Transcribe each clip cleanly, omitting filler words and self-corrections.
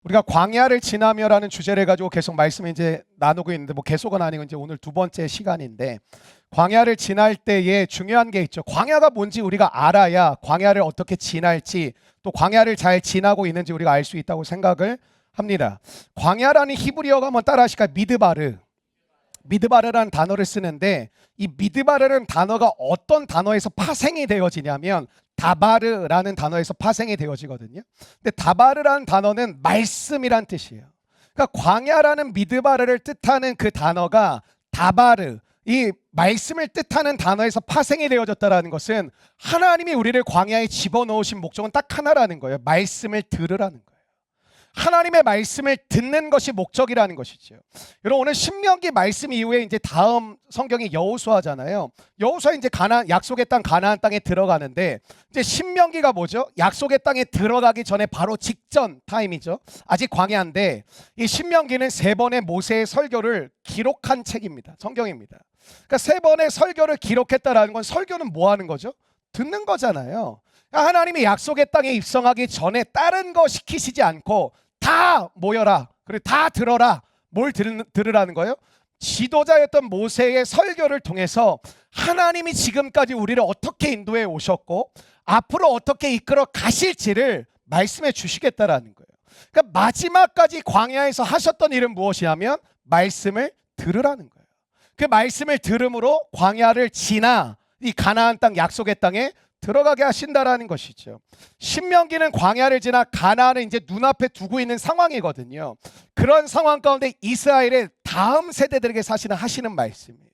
우리가 광야를 지나며라는 주제를 가지고 계속 말씀을 이제 나누고 있는데, 뭐 계속은 아니고 이제 오늘 두 번째 시간인데, 광야를 지날 때에 중요한 게 있죠. 광야가 뭔지 우리가 알아야 광야를 어떻게 지날지, 또 광야를 잘 지나고 있는지 우리가 알 수 있다고 생각을 합니다. 광야라는 히브리어가 한번 따라 하실까요? 미드바르. 미드바르라는 단어를 쓰는데, 이 미드바르라는 단어가 어떤 단어에서 파생이 되어지냐면 다바르라는 단어에서 파생이 되어지거든요. 근데 다바르라는 단어는 말씀이란 뜻이에요. 그러니까 광야라는 미드바르를 뜻하는 그 단어가 다바르, 이 말씀을 뜻하는 단어에서 파생이 되어졌다는 것은 하나님이 우리를 광야에 집어넣으신 목적은 딱 하나라는 거예요. 말씀을 들으라는 거예요. 하나님의 말씀을 듣는 것이 목적이라는 것이죠. 여러분, 오늘 신명기 말씀 이후에 이제 다음 성경이 여호수아잖아요. 여호수아 이제 약속의 땅 가나안 땅에 들어가는데, 이제 신명기가 뭐죠? 약속의 땅에 들어가기 전에 바로 직전 타임이죠. 아직 광야인데, 이 신명기는 세 번의 모세의 설교를 기록한 책입니다. 성경입니다. 그러니까 세 번의 설교를 기록했다라는 건, 설교는 뭐 하는 거죠? 듣는 거잖아요. 하나님이 약속의 땅에 입성하기 전에 다른 거 시키시지 않고 다 모여라, 그리고 다 들어라. 뭘 들으라는 거예요? 지도자였던 모세의 설교를 통해서 하나님이 지금까지 우리를 어떻게 인도해 오셨고 앞으로 어떻게 이끌어 가실지를 말씀해 주시겠다라는 거예요. 그러니까 마지막까지 광야에서 하셨던 일은 무엇이냐면 말씀을 들으라는 거예요. 그 말씀을 들음으로 광야를 지나 이 가나안 땅, 약속의 땅에 들어가게 하신다라는 것이죠. 신명기는 광야를 지나 가나안을 이제 눈앞에 두고 있는 상황이거든요. 그런 상황 가운데 이스라엘의 다음 세대들에게 사실은 하시는 말씀이에요.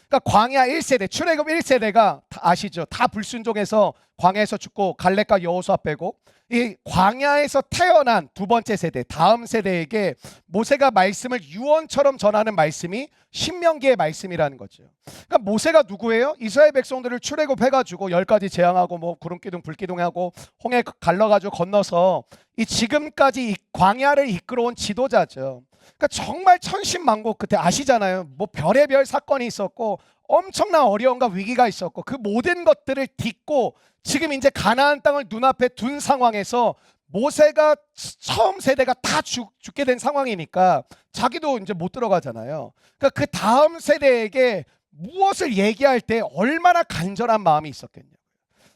그러니까 광야 1세대, 출애굽 1세대가 아시죠? 다 불순종해서 광야에서 죽고 갈렙과 여호수아 빼고, 이 광야에서 태어난 두 번째 세대, 다음 세대에게 모세가 말씀을 유언처럼 전하는 말씀이 신명기의 말씀이라는 거죠. 그러니까 모세가 누구예요? 이스라엘 백성들을 출애굽해가지고 10가지 재앙하고 뭐 구름기둥 불기둥하고 홍해 갈라가지고 건너서 이 지금까지 이 광야를 이끌어온 지도자죠. 그러니까 정말 천신만고, 그때 아시잖아요. 뭐 별의별 사건이 있었고 엄청난 어려움과 위기가 있었고, 그 모든 것들을 딛고 지금 이제 가나안 땅을 눈앞에 둔 상황에서 모세가 처음 세대가 다 죽게 된 상황이니까 자기도 이제 못 들어가잖아요. 그러니까 그 다음 세대에게 무엇을 얘기할 때 얼마나 간절한 마음이 있었겠냐고요.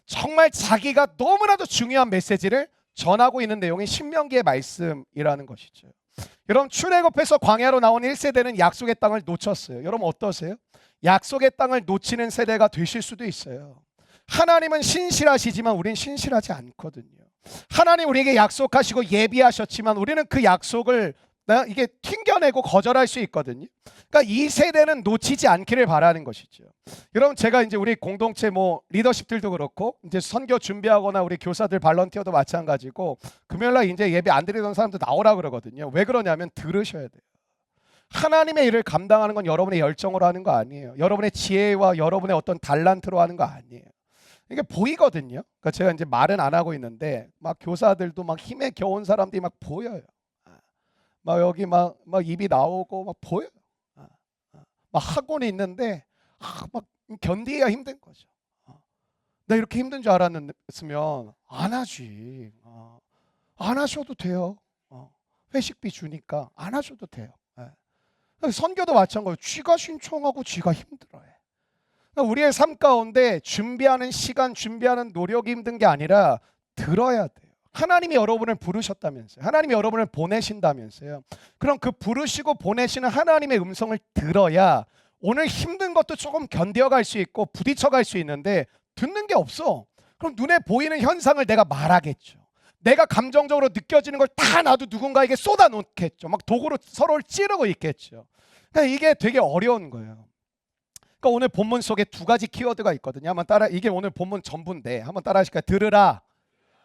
정말 자기가 너무나도 중요한 메시지를 전하고 있는 내용이 신명기의 말씀이라는 것이죠. 여러분, 출애굽해서 광야로 나온 1세대는 약속의 땅을 놓쳤어요. 여러분 어떠세요? 약속의 땅을 놓치는 세대가 되실 수도 있어요. 하나님은 신실하시지만 우린 신실하지 않거든요. 하나님 우리에게 약속하시고 예비하셨지만 우리는 그 약속을 이게 튕겨내고 거절할 수 있거든요. 그러니까 이 세대는 놓치지 않기를 바라는 것이죠. 여러분, 제가 이제 우리 공동체 뭐 리더십들도 그렇고 이제 선교 준비하거나 우리 교사들 발런티어도 마찬가지고 금요일날 이제 예배 안 드리던 사람들 나오라 그러거든요. 왜 그러냐면 들으셔야 돼요. 하나님의 일을 감당하는 건 여러분의 열정으로 하는 거 아니에요. 여러분의 지혜와 여러분의 어떤 달란트로 하는 거 아니에요. 이게 보이거든요. 그러니까 제가 이제 말은 안 하고 있는데 막 교사들도 막 힘에 겨운 사람들이 막 보여요. 막 여기 막 입이 나오고 막 보여요. 막 학원이 있는데 막 견디기가 힘든 거죠. 나 이렇게 힘든 줄 알았으면 안 하지. 안 하셔도 돼요. 회식비 주니까 안 하셔도 돼요. 선교도 마찬가지로 쥐가 신청하고 쥐가 힘들어해. 우리의 삶 가운데 준비하는 시간, 준비하는 노력이 힘든 게 아니라 들어야 돼요. 하나님이 여러분을 부르셨다면서요. 하나님이 여러분을 보내신다면서요. 그럼 그 부르시고 보내시는 하나님의 음성을 들어야 오늘 힘든 것도 조금 견뎌갈 수 있고 부딪혀갈 수 있는데, 듣는 게 없어. 그럼 눈에 보이는 현상을 내가 말하겠죠. 내가 감정적으로 느껴지는 걸 다 나도 누군가에게 쏟아놓겠죠. 막 도구로 서로를 찌르고 있겠죠. 그러니까 이게 되게 어려운 거예요. 그러니까 오늘 본문 속에 두 가지 키워드가 있거든요. 한번 따라, 이게 오늘 본문 전부인데 한번 따라 하실까요? 들으라,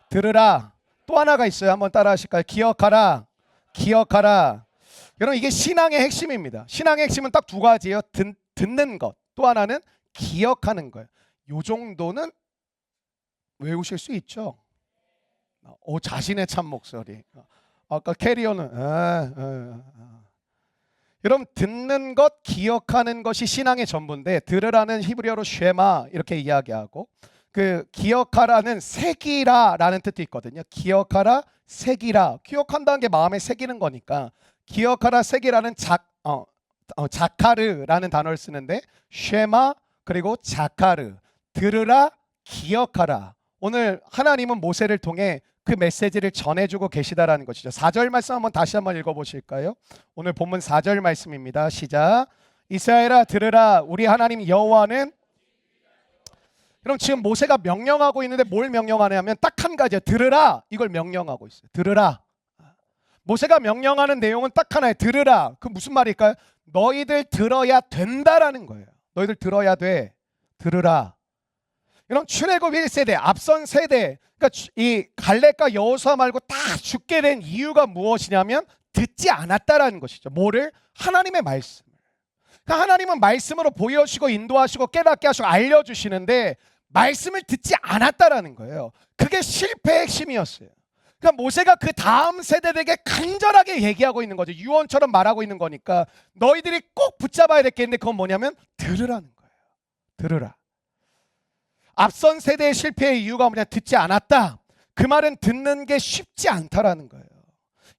들으라. 또 하나가 있어요. 한번 따라 하실까요? 기억하라, 기억하라. 여러분, 이게 신앙의 핵심입니다. 신앙의 핵심은 딱 두 가지예요. 듣는 것, 또 하나는 기억하는 거예요. 요 정도는 외우실 수 있죠. 자신의 참 목소리. 아까 캐리어는 여러분, 듣는 것, 기억하는 것이 신앙의 전부인데, 들으라는 히브리어로 쉐마 이렇게 이야기하고, 그 기억하라는 새기라라는 뜻도 있거든요. 기억하라, 새기라. 기억한다는 게 마음에 새기는 거니까 기억하라, 새기라는 자카르라는 단어를 쓰는데 쉐마 그리고 자카르 들으라, 기억하라. 오늘 하나님은 모세를 통해 그 메시지를 전해주고 계시다라는 것이죠. 4절 말씀 한번 다시 한번 읽어보실까요? 오늘 본문 4절 말씀입니다. 시작. 이스라엘아 들으라, 우리 하나님 여호와는. 그럼 지금 모세가 명령하고 있는데 뭘 명령하냐면 딱 한 가지예요. 들으라. 이걸 명령하고 있어요. 들으라. 모세가 명령하는 내용은 딱 하나예요. 들으라. 그 무슨 말일까요? 너희들 들어야 된다라는 거예요. 너희들 들어야 돼. 들으라. 이런 출애굽 1세대, 앞선 세대, 그러니까 이 갈렙과 여호수아 말고 다 죽게 된 이유가 무엇이냐면 듣지 않았다라는 것이죠. 뭐를? 하나님의 말씀을. 그러니까 하나님은 말씀으로 보여주시고 인도하시고 깨닫게 하시고 알려주시는데 말씀을 듣지 않았다라는 거예요. 그게 실패의 핵심이었어요. 그러니까 모세가 그 다음 세대들에게 간절하게 얘기하고 있는 거죠. 유언처럼 말하고 있는 거니까 너희들이 꼭 붙잡아야 될 게 있는데 그건 뭐냐면 들으라는 거예요. 들으라. 앞선 세대의 실패의 이유가 뭐냐? 듣지 않았다. 그 말은 듣는 게 쉽지 않다라는 거예요.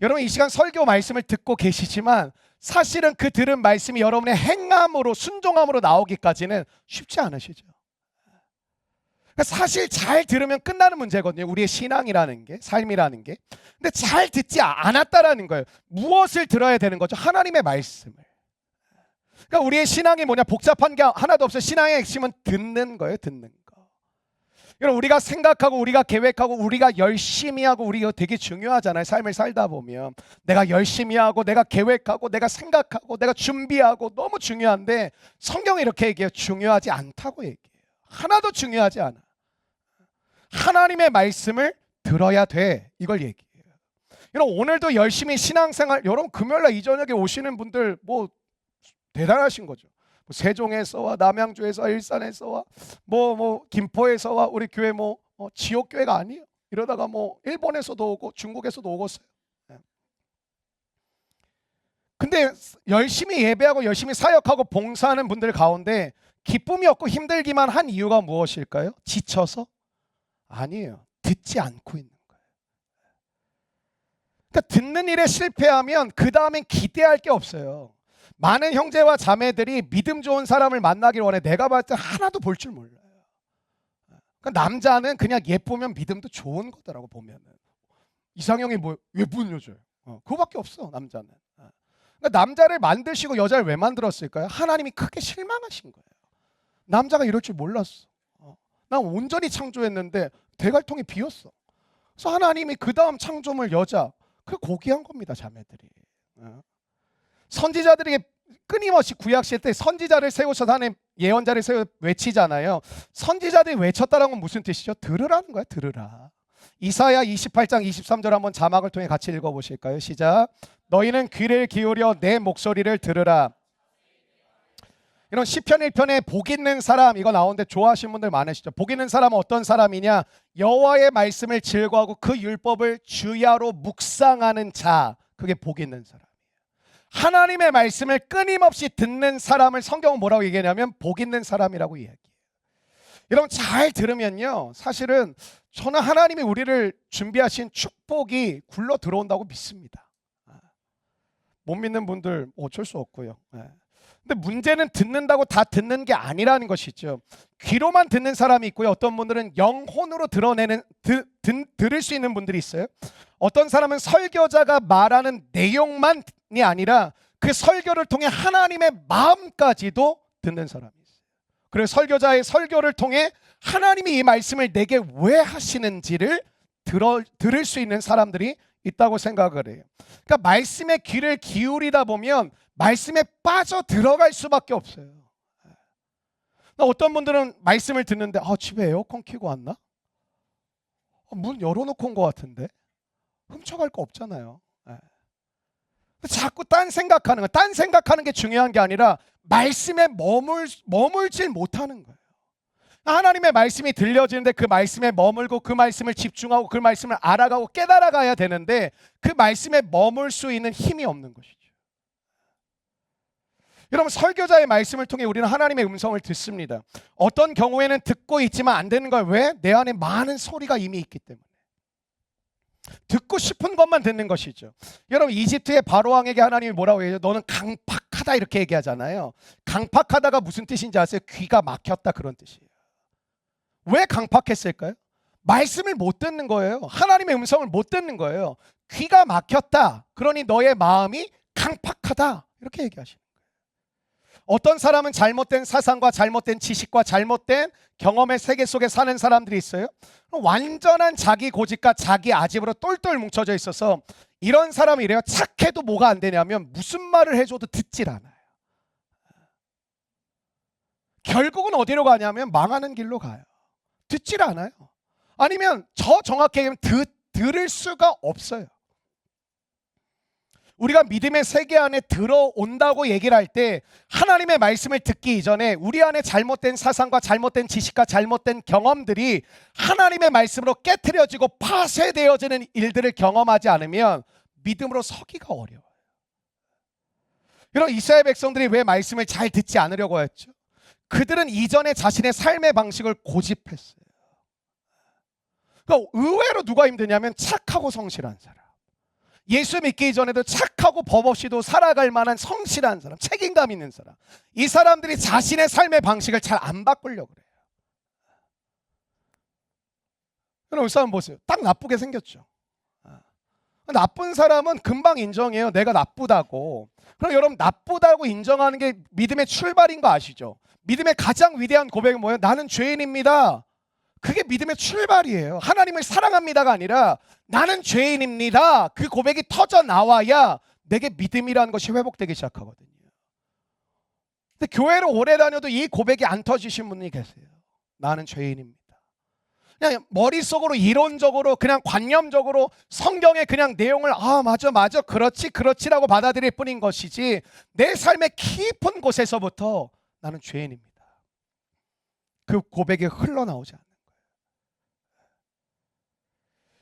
여러분 이 시간 설교 말씀을 듣고 계시지만 사실은 그 들은 말씀이 여러분의 행함으로 순종함으로 나오기까지는 쉽지 않으시죠. 사실 잘 들으면 끝나는 문제거든요. 우리의 신앙이라는 게, 삶이라는 게. 근데 잘 듣지 않았다라는 거예요. 무엇을 들어야 되는 거죠? 하나님의 말씀을. 그러니까 우리의 신앙이 뭐냐? 복잡한 게 하나도 없어요. 신앙의 핵심은 듣는 거예요. 듣는 거. 여러분 우리가 생각하고 우리가 계획하고 우리가 열심히 하고 우리가 되게 중요하잖아요. 삶을 살다 보면 내가 열심히 하고 내가 계획하고 내가 생각하고 내가 준비하고 너무 중요한데 성경이 이렇게 얘기해요. 중요하지 않다고 얘기해요. 하나도 중요하지 않아. 하나님의 말씀을 들어야 돼. 이걸 얘기해요. 여러분 오늘도 열심히 신앙생활, 여러분 금요일날 이 저녁에 오시는 분들 뭐 대단하신 거죠. 세종에서와 남양주에서 일산에서와 뭐 김포에서와 우리 교회 지역 교회가 아니에요. 이러다가 일본에서도 오고 중국에서도 오겠어요. 근데 열심히 예배하고 열심히 사역하고 봉사하는 분들 가운데 기쁨이 없고 힘들기만 한 이유가 무엇일까요? 지쳐서? 아니에요. 듣지 않고 있는 거예요. 그러니까 듣는 일에 실패하면 그 다음엔 기대할 게 없어요. 많은 형제와 자매들이 믿음 좋은 사람을 만나길 원해. 내가 봤을 때 하나도 볼 줄 몰라요. 그러니까 남자는 그냥 예쁘면 믿음도 좋은 거더라고 보면은. 이상형이 뭐 예쁜 여자예요. 그거밖에 없어 남자는. 그러니까 남자를 만드시고 여자를 왜 만들었을까요? 하나님이 크게 실망하신 거예요. 남자가 이럴 줄 몰랐어. 난 온전히 창조했는데 대갈통이 비었어. 그래서 하나님이 그 다음 창조물 여자 그 고귀한 겁니다 자매들이. 선지자들에게 끊임없이 구약시대 때 선지자를 세우셔서 하나님 예언자를 세워 외치잖아요. 선지자들이 외쳤다는 건 무슨 뜻이죠? 들으라는 거야. 들으라. 이사야 28장 23절 한번 자막을 통해 같이 읽어보실까요? 시작. 너희는 귀를 기울여 내 목소리를 들으라. 이런 시편 1편에 복 있는 사람 이거 나오는데 좋아하시는 분들 많으시죠. 복 있는 사람은 어떤 사람이냐? 여호와의 말씀을 즐거워하고 그 율법을 주야로 묵상하는 자. 그게 복 있는 사람. 하나님의 말씀을 끊임없이 듣는 사람을 성경은 뭐라고 얘기하냐면 복 있는 사람이라고 이야기해요. 여러분 잘 들으면요. 사실은 저는 하나님이 우리를 준비하신 축복이 굴러 들어온다고 믿습니다. 못 믿는 분들 어쩔 수 없고요. 근데 문제는 듣는다고 다 듣는 게 아니라는 것이죠. 귀로만 듣는 사람이 있고요. 어떤 분들은 영혼으로 들을 수 있는 분들이 있어요. 어떤 사람은 설교자가 말하는 내용만이 아니라 그 설교를 통해 하나님의 마음까지도 듣는 사람이 있어요. 그래서 설교자의 설교를 통해 하나님이 이 말씀을 내게 왜 하시는지를 들을 수 있는 사람들이 있다고 생각을 해요. 그러니까 말씀에 귀를 기울이다 보면 말씀에 빠져 들어갈 수밖에 없어요. 어떤 분들은 말씀을 듣는데 집에 에어컨 켜고 왔나? 문 열어놓고 온 것 같은데? 훔쳐갈 거 없잖아요. 자꾸 딴 생각하는 거. 딴 생각하는 게 중요한 게 아니라 말씀에 머물질 못하는 거예요. 하나님의 말씀이 들려지는데 그 말씀에 머물고 그 말씀을 집중하고 그 말씀을 알아가고 깨달아가야 되는데 그 말씀에 머물 수 있는 힘이 없는 것이죠. 여러분, 설교자의 말씀을 통해 우리는 하나님의 음성을 듣습니다. 어떤 경우에는 듣고 있지만 안 되는 거예요. 왜? 내 안에 많은 소리가 이미 있기 때문에. 듣고 싶은 것만 듣는 것이죠. 여러분, 이집트의 바로왕에게 하나님이 뭐라고 해요? 너는 강팍하다 이렇게 얘기하잖아요. 강팍하다가 무슨 뜻인지 아세요? 귀가 막혔다, 그런 뜻이에요. 왜 강팍했을까요? 말씀을 못 듣는 거예요. 하나님의 음성을 못 듣는 거예요. 귀가 막혔다. 그러니 너의 마음이 강팍하다. 이렇게 얘기하시는 거예요. 어떤 사람은 잘못된 사상과 잘못된 지식과 잘못된 경험의 세계 속에 사는 사람들이 있어요. 완전한 자기 고집과 자기 아집으로 똘똘 뭉쳐져 있어서 이런 사람이 이래요. 착해도 뭐가 안 되냐면 무슨 말을 해줘도 듣질 않아요. 결국은 어디로 가냐면 망하는 길로 가요. 듣질 않아요. 아니면 저 정확히 얘기하면 들을 수가 없어요. 우리가 믿음의 세계 안에 들어온다고 얘기를 할 때 하나님의 말씀을 듣기 이전에 우리 안에 잘못된 사상과 잘못된 지식과 잘못된 경험들이 하나님의 말씀으로 깨트려지고 파쇄되어지는 일들을 경험하지 않으면 믿음으로 서기가 어려워요. 여러분, 이스라엘 백성들이 왜 말씀을 잘 듣지 않으려고 했죠? 그들은 이전에 자신의 삶의 방식을 고집했어요. 그러니까 의외로 누가 힘드냐면 착하고 성실한 사람. 예수 믿기 이전에도 착하고 법 없이도 살아갈 만한 성실한 사람, 책임감 있는 사람. 이 사람들이 자신의 삶의 방식을 잘 안 바꾸려고 그래요. 여러분, 이 사람 보세요. 딱 나쁘게 생겼죠. 나쁜 사람은 금방 인정해요. 내가 나쁘다고. 그럼 여러분, 나쁘다고 인정하는 게 믿음의 출발인 거 아시죠? 믿음의 가장 위대한 고백은 뭐예요? 나는 죄인입니다. 그게 믿음의 출발이에요. 하나님을 사랑합니다가 아니라 나는 죄인입니다. 그 고백이 터져 나와야 내게 믿음이라는 것이 회복되기 시작하거든요. 근데 교회를 오래 다녀도 이 고백이 안 터지신 분이 계세요. 나는 죄인입니다. 그냥 머릿속으로 이론적으로 그냥 관념적으로 성경의 그냥 내용을 맞아 그렇지라고 받아들일 뿐인 것이지 내 삶의 깊은 곳에서부터 나는 죄인입니다. 그 고백이 흘러나오지 않는 거예요.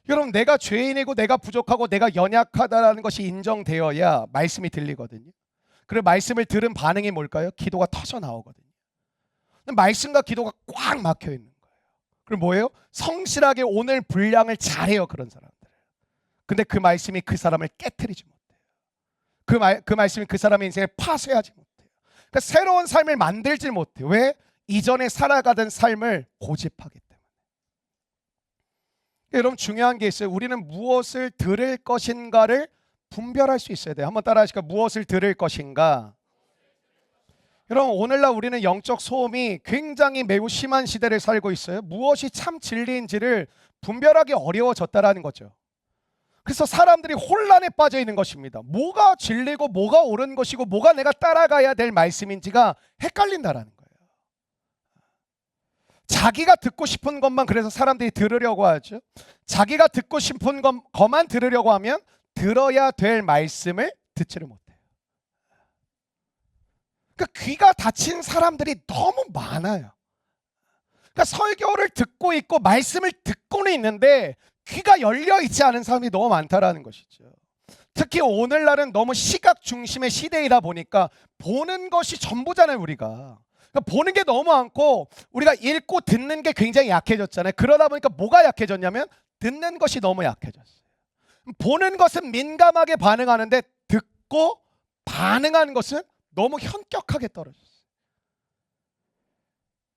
여러분, 내가 죄인이고 내가 부족하고 내가 연약하다는 것이 인정되어야 말씀이 들리거든요. 그리고 말씀을 들은 반응이 뭘까요? 기도가 터져 나오거든요. 말씀과 기도가 꽉 막혀 있는 거예요. 그리고 뭐예요? 성실하게 오늘 분량을 잘해요, 그런 사람들. 근데 그 말씀이 그 사람을 깨트리지 못해요. 그 말씀이 그 사람의 인생을 파쇄하지 못해요. 그러니까 새로운 삶을 만들지 못해요. 왜? 이전에 살아가던 삶을 고집하기 때문에. 여러분, 중요한 게 있어요. 우리는 무엇을 들을 것인가를 분별할 수 있어야 돼요. 한번 따라 하실까요? 무엇을 들을 것인가? 여러분, 오늘날 우리는 영적 소음이 굉장히 매우 심한 시대를 살고 있어요. 무엇이 참 진리인지를 분별하기 어려워졌다라는 거죠. 그래서 사람들이 혼란에 빠져 있는 것입니다. 뭐가 진리고 뭐가 옳은 것이고 뭐가 내가 따라가야 될 말씀인지가 헷갈린다라는 거예요. 자기가 듣고 싶은 것만 그래서 사람들이 들으려고 하죠. 자기가 듣고 싶은 것만 들으려고 하면 들어야 될 말씀을 듣지를 못해요. 그러니까 귀가 닫힌 사람들이 너무 많아요. 그러니까 설교를 듣고 있고 말씀을 듣고는 있는데 귀가 열려 있지 않은 사람이 너무 많다라는 것이죠. 특히 오늘날은 너무 시각 중심의 시대이다 보니까 보는 것이 전부잖아요, 우리가. 그러니까 보는 게 너무 많고 우리가 읽고 듣는 게 굉장히 약해졌잖아요. 그러다 보니까 뭐가 약해졌냐면 듣는 것이 너무 약해졌어요. 보는 것은 민감하게 반응하는데 듣고 반응하는 것은 너무 현격하게 떨어졌어요.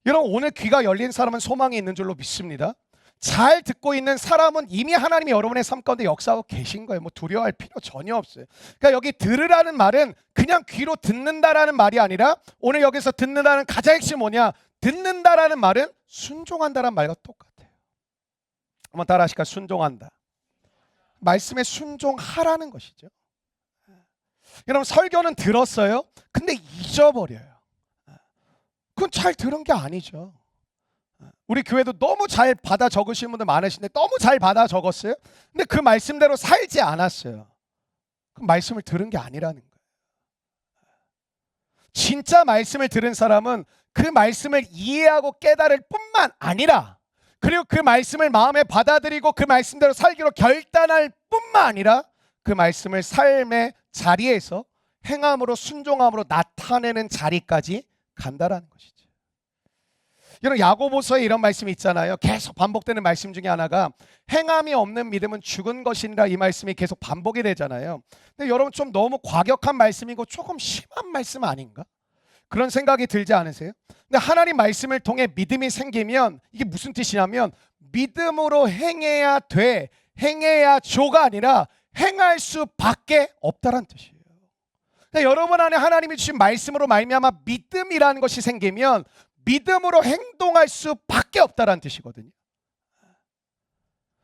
여러분, 오늘 귀가 열린 사람은 소망이 있는 줄로 믿습니다. 잘 듣고 있는 사람은 이미 하나님이 여러분의 삶 가운데 역사하고 계신 거예요. 뭐 두려워할 필요 전혀 없어요. 그러니까 여기 들으라는 말은 그냥 귀로 듣는다라는 말이 아니라 오늘 여기서 듣는다는 가장 핵심 뭐냐? 듣는다라는 말은 순종한다라는 말과 똑같아요. 한번 따라 하실까요? 순종한다. 말씀에 순종하라는 것이죠. 여러분, 설교는 들었어요. 근데 잊어버려요. 그건 잘 들은 게 아니죠. 우리 교회도 너무 잘 받아 적으신 분들 많으신데 너무 잘 받아 적었어요. 근데 그 말씀대로 살지 않았어요. 그 말씀을 들은 게 아니라는 거예요. 진짜 말씀을 들은 사람은 그 말씀을 이해하고 깨달을 뿐만 아니라 그리고 그 말씀을 마음에 받아들이고 그 말씀대로 살기로 결단할 뿐만 아니라 그 말씀을 삶의 자리에서 행함으로 순종함으로 나타내는 자리까지 간다라는 것이죠. 여러분 야고보서에 이런 말씀이 있잖아요. 계속 반복되는 말씀 중에 하나가 행함이 없는 믿음은 죽은 것이니라, 이 말씀이 계속 반복이 되잖아요. 근데 여러분 좀 너무 과격한 말씀이고 조금 심한 말씀 아닌가? 그런 생각이 들지 않으세요? 근데 하나님 말씀을 통해 믿음이 생기면 이게 무슨 뜻이냐면 믿음으로 행해야 돼, 행해야 조가 아니라 행할 수밖에 없다란 뜻이에요. 그러니까 여러분 안에 하나님이 주신 말씀으로 말미암아 믿음이라는 것이 생기면 믿음으로 행동할 수밖에 없다라는 뜻이거든요.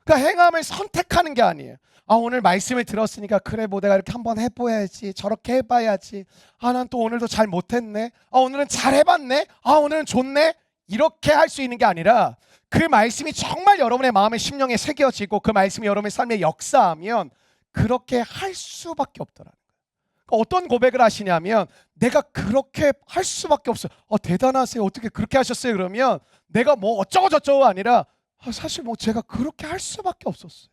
그러니까 행함을 선택하는 게 아니에요. 아, 오늘 말씀을 들었으니까 그래 뭐 내가 이렇게 한번 해봐야지, 저렇게 해봐야지, 아 난 또 오늘도 잘 못했네, 아 오늘은 잘 해봤네, 아 오늘은 좋네, 이렇게 할 수 있는 게 아니라 그 말씀이 정말 여러분의 마음의 심령에 새겨지고 그 말씀이 여러분의 삶에 역사하면 그렇게 할 수밖에 없더라는 거예요. 그러니까 어떤 고백을 하시냐면 내가 그렇게 할 수밖에 없어요. 대단하세요, 어떻게 그렇게 하셨어요? 그러면 내가 뭐 어쩌고 저쩌고 아니라 사실 뭐 제가 그렇게 할 수밖에 없었어요.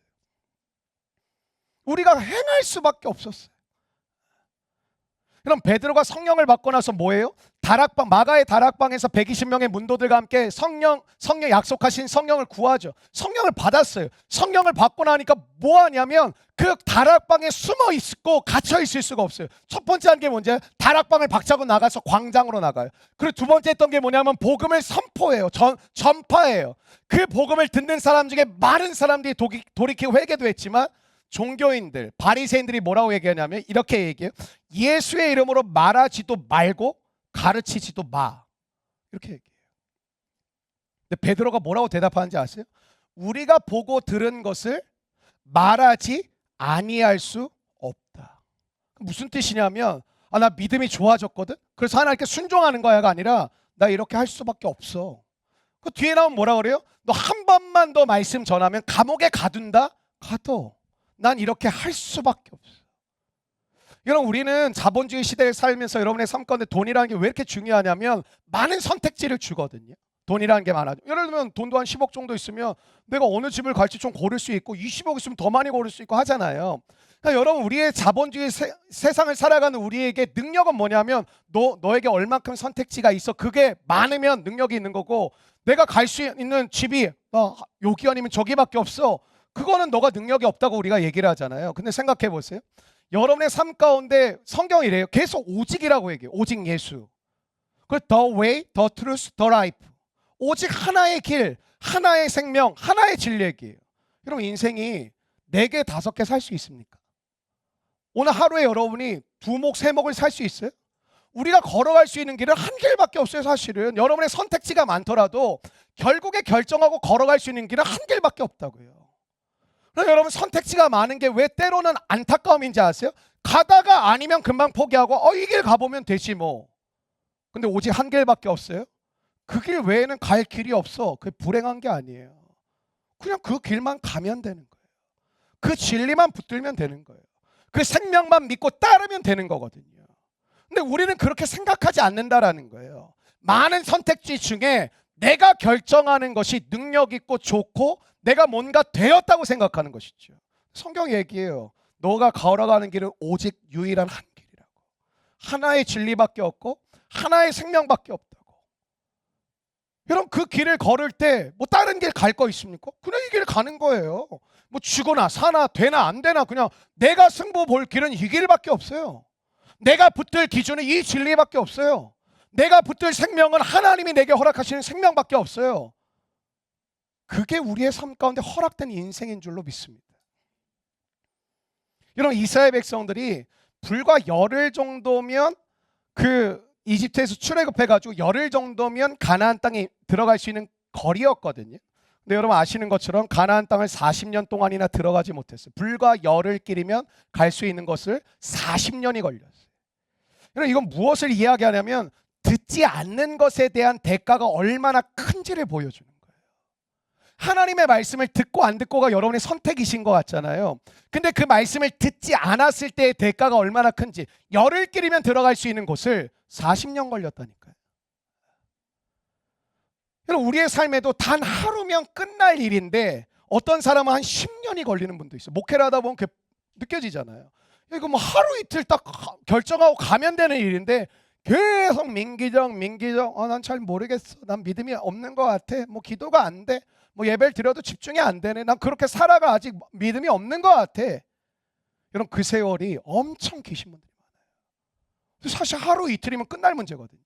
우리가 행할 수밖에 없었어요. 그럼 베드로가 성령을 받고 나서 뭐예요? 다락방, 마가의 다락방에서 120명의 문도들과 함께 성령 약속하신 성령을 구하죠. 성령을 받았어요. 성령을 받고 나니까 뭐 하냐면 그 다락방에 숨어 있고 갇혀 있을 수가 없어요. 첫 번째 한 게 뭔지, 다락방을 박차고 나가서 광장으로 나가요. 그리고 두 번째 했던 게 뭐냐면 복음을 선포해요. 전파해요. 그 복음을 듣는 사람 중에 많은 사람들이 돌이키고 회개도 했지만 종교인들, 바리새인들이 뭐라고 얘기하냐면 이렇게 얘기해요. 예수의 이름으로 말하지도 말고 가르치지도 마, 이렇게 얘기해요. 근데 베드로가 뭐라고 대답하는지 아세요? 우리가 보고 들은 것을 말하지 아니할 수 없다. 무슨 뜻이냐면 나 믿음이 좋아졌거든, 그래서 하나님께 순종하는 거야가 아니라 나 이렇게 할 수밖에 없어. 그 뒤에 나오면 뭐라 그래요? 너 한 번만 더 말씀 전하면 감옥에 가둔다? 가둬. 난 이렇게 할 수밖에 없어. 여러분 우리는 자본주의 시대에 살면서 여러분의 삶 가운데 돈이라는 게 왜 이렇게 중요하냐면 많은 선택지를 주거든요. 돈이라는 게 많아져. 예를 들면 돈도 한 10억 정도 있으면 내가 어느 집을 갈지 좀 고를 수 있고 20억 있으면 더 많이 고를 수 있고 하잖아요. 그러니까 여러분 우리의 자본주의 세상을 살아가는 우리에게 능력은 뭐냐면 너에게 얼만큼 선택지가 있어, 그게 많으면 능력이 있는 거고, 내가 갈 수 있는 집이 여기 아니면 저기밖에 없어, 그거는 너가 능력이 없다고 우리가 얘기를 하잖아요. 근데 생각해 보세요. 여러분의 삶 가운데 성경이 이래요. 계속 오직이라고 얘기해요. 오직 예수. 그 the way, the truth, the life. 오직 하나의 길, 하나의 생명, 하나의 진리 얘기예요. 여러분 인생이 4개, 5개 살 수 있습니까? 오늘 하루에 여러분이 2목, 3목을 살 수 있어요? 우리가 걸어갈 수 있는 길은 한 길밖에 없어요. 사실은 여러분의 선택지가 많더라도 결국에 결정하고 걸어갈 수 있는 길은 한 길밖에 없다고요. 그래서 여러분 선택지가 많은 게 왜 때로는 안타까움인지 아세요? 가다가 아니면 금방 포기하고 이 길 가보면 되지 뭐. 근데 오직 한 길밖에 없어요. 그 길 외에는 갈 길이 없어. 그게 불행한 게 아니에요. 그냥 그 길만 가면 되는 거예요. 그 진리만 붙들면 되는 거예요. 그 생명만 믿고 따르면 되는 거거든요. 근데 우리는 그렇게 생각하지 않는다라는 거예요. 많은 선택지 중에 내가 결정하는 것이 능력 있고 좋고 내가 뭔가 되었다고 생각하는 것이죠. 성경 얘기해요. 너가 걸어가는 길은 오직 유일한 한 길이라고. 하나의 진리밖에 없고 하나의 생명밖에 없다고. 여러분 그 길을 걸을 때 뭐 다른 길 갈 거 있습니까? 그냥 이 길 가는 거예요. 뭐 죽거나 사나 되나 안 되나 그냥 내가 승부 볼 길은 이 길밖에 없어요. 내가 붙들 기준은 이 진리밖에 없어요. 내가 붙들 생명은 하나님이 내게 허락하시는 생명밖에 없어요. 그게 우리의 삶 가운데 허락된 인생인 줄로 믿습니다. 여러분 이스라엘 백성들이 불과 열흘 정도면 그 이집트에서 출애굽해가지고 열흘 정도면 가나안 땅에 들어갈 수 있는 거리였거든요. 근데 여러분 아시는 것처럼 가나안 땅을 40년 동안이나 들어가지 못했어요. 불과 열흘 길이면 갈 수 있는 것을 40년이 걸렸어요. 여러분 이건 무엇을 이야기하냐면 듣지 않는 것에 대한 대가가 얼마나 큰지를 보여주는 거예요. 하나님의 말씀을 듣고 안 듣고가 여러분의 선택이신 것 같잖아요. 근데 그 말씀을 듣지 않았을 때의 대가가 얼마나 큰지, 열흘 길이면 들어갈 수 있는 곳을 40년 걸렸다니까요. 여러분 우리의 삶에도 단 하루면 끝날 일인데 어떤 사람은 한 10년이 걸리는 분도 있어요. 목회를 하다 보면 그게 느껴지잖아요. 이거 뭐 하루 이틀 딱 결정하고 가면 되는 일인데 계속 민기적 난 잘 모르겠어. 난 믿음이 없는 것 같아. 뭐 기도가 안 돼. 뭐 예배를 드려도 집중이 안 되네. 난 그렇게 살아가 아직 믿음이 없는 것 같아. 여러분 그 세월이 엄청 기신 분들이 많아요. 사실 하루 이틀이면 끝날 문제거든요.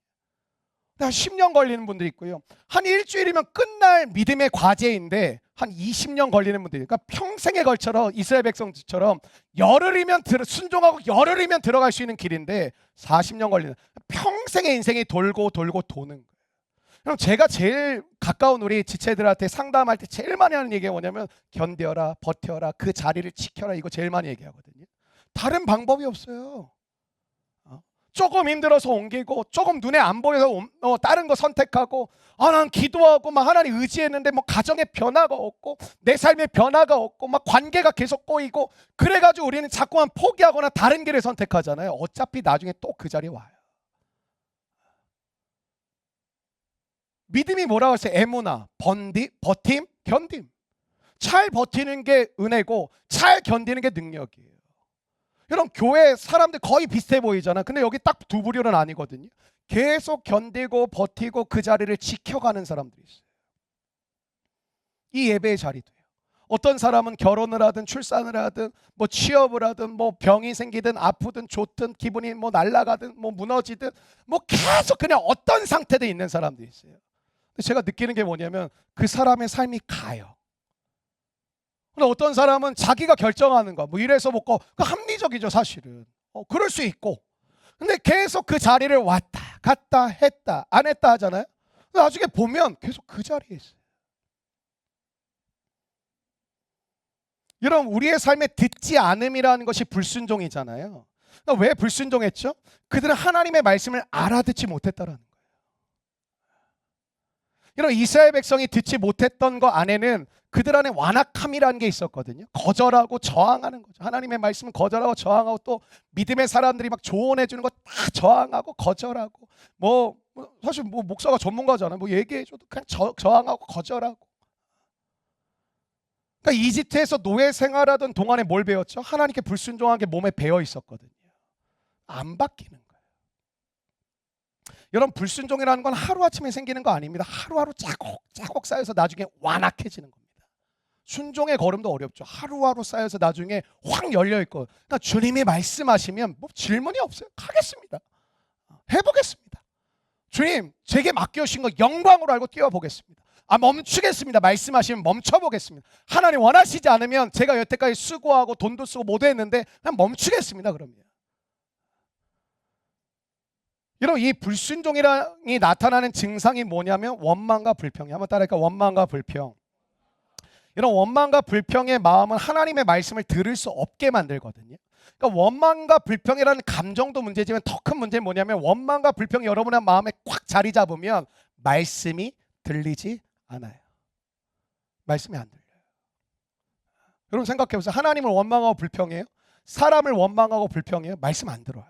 한 10년 걸리는 분들이 있고요. 한 일주일이면 끝날 믿음의 과제인데 한 20년 걸리는 분들이, 그러니까 평생에 걸쳐 이스라엘 백성처럼 열흘이면 순종하고 열흘이면 들어갈 수 있는 길인데 40년 걸리는, 평생의 인생이 돌고 돌고 도는 거예요. 그럼 제가 제일 가까운 우리 지체들한테 상담할 때 제일 많이 하는 얘기가 뭐냐면 견뎌라, 버텨라, 그 자리를 지켜라, 이거 제일 많이 얘기하거든요. 다른 방법이 없어요. 조금 힘들어서 옮기고, 조금 눈에 안 보여서 다른 거 선택하고, 난 기도하고 막 하나님 의지했는데 뭐 가정에 변화가 없고 내 삶에 변화가 없고 막 관계가 계속 꼬이고, 그래가지고 우리는 자꾸만 포기하거나 다른 길을 선택하잖아요. 어차피 나중에 또 그 자리에 와요. 믿음이 뭐라고 했어요? 에무나, 버팀, 견딤. 잘 버티는 게 은혜고 잘 견디는 게 능력이에요. 여러분 교회 사람들 거의 비슷해 보이잖아. 근데 여기 딱 두 부류는 아니거든요. 계속 견디고 버티고 그 자리를 지켜가는 사람들이 있어요. 이 예배의 자리도요. 어떤 사람은 결혼을 하든 출산을 하든 뭐 취업을 하든 뭐 병이 생기든 아프든 좋든 기분이 뭐 날아가든 뭐 무너지든 뭐 계속 그냥 어떤 상태도 있는 사람들이 있어요. 근데 제가 느끼는 게 뭐냐면 그 사람의 삶이 가요. 근데 어떤 사람은 자기가 결정하는 거, 뭐 이래서 먹고, 그 합리적이죠 사실은. 그럴 수 있고. 근데 계속 그 자리를 왔다 갔다 했다 안 했다 하잖아요. 나중에 보면 계속 그 자리에 있어요. 여러분 우리의 삶에 듣지 않음이라는 것이 불순종이잖아요. 그러니까 왜 불순종했죠? 그들은 하나님의 말씀을 알아듣지 못했다라는 거예요. 여러분 이스라엘 백성이 듣지 못했던 거 안에는 그들 안에 완악함이라는 게 있었거든요. 거절하고 저항하는 거죠. 하나님의 말씀은 거절하고 저항하고, 또 믿음의 사람들이 막 조언해 주는 거 다 저항하고 거절하고, 뭐 사실 뭐 목사가 전문가잖아요. 뭐 얘기해 줘도 그냥 저항하고 거절하고. 그러니까 이집트에서 노예 생활하던 동안에 뭘 배웠죠? 하나님께 불순종한 게 몸에 배어 있었거든요. 안 바뀌는 거예요. 여러분 불순종이라는 건 하루아침에 생기는 거 아닙니다. 하루하루 짜곡짜곡 쌓여서 나중에 완악해지는 겁니다. 순종의 걸음도 어렵죠. 하루하루 쌓여서 나중에 확 열려있고, 그러니까 주님이 말씀하시면 뭐 질문이 없어요. 가겠습니다. 해보겠습니다. 주님 제게 맡겨주신 거 영광으로 알고 뛰어보겠습니다. 멈추겠습니다. 말씀하시면 멈춰보겠습니다. 하나님 원하시지 않으면 제가 여태까지 수고하고 돈도 쓰고 모두 했는데 그냥 멈추겠습니다. 그러면 여러분 이 불순종이 나타나는 증상이 뭐냐면 원망과 불평이에요. 한번 따라할까? 원망과 불평. 이런 원망과 불평의 마음은 하나님의 말씀을 들을 수 없게 만들거든요. 그러니까 원망과 불평이라는 감정도 문제지만 더 큰 문제는 뭐냐면 원망과 불평이 여러분의 마음에 꽉 자리 잡으면 말씀이 들리지 않아요. 말씀이 안 들려요. 여러분 생각해 보세요. 하나님을 원망하고 불평해요? 사람을 원망하고 불평해요? 말씀 안 들어요.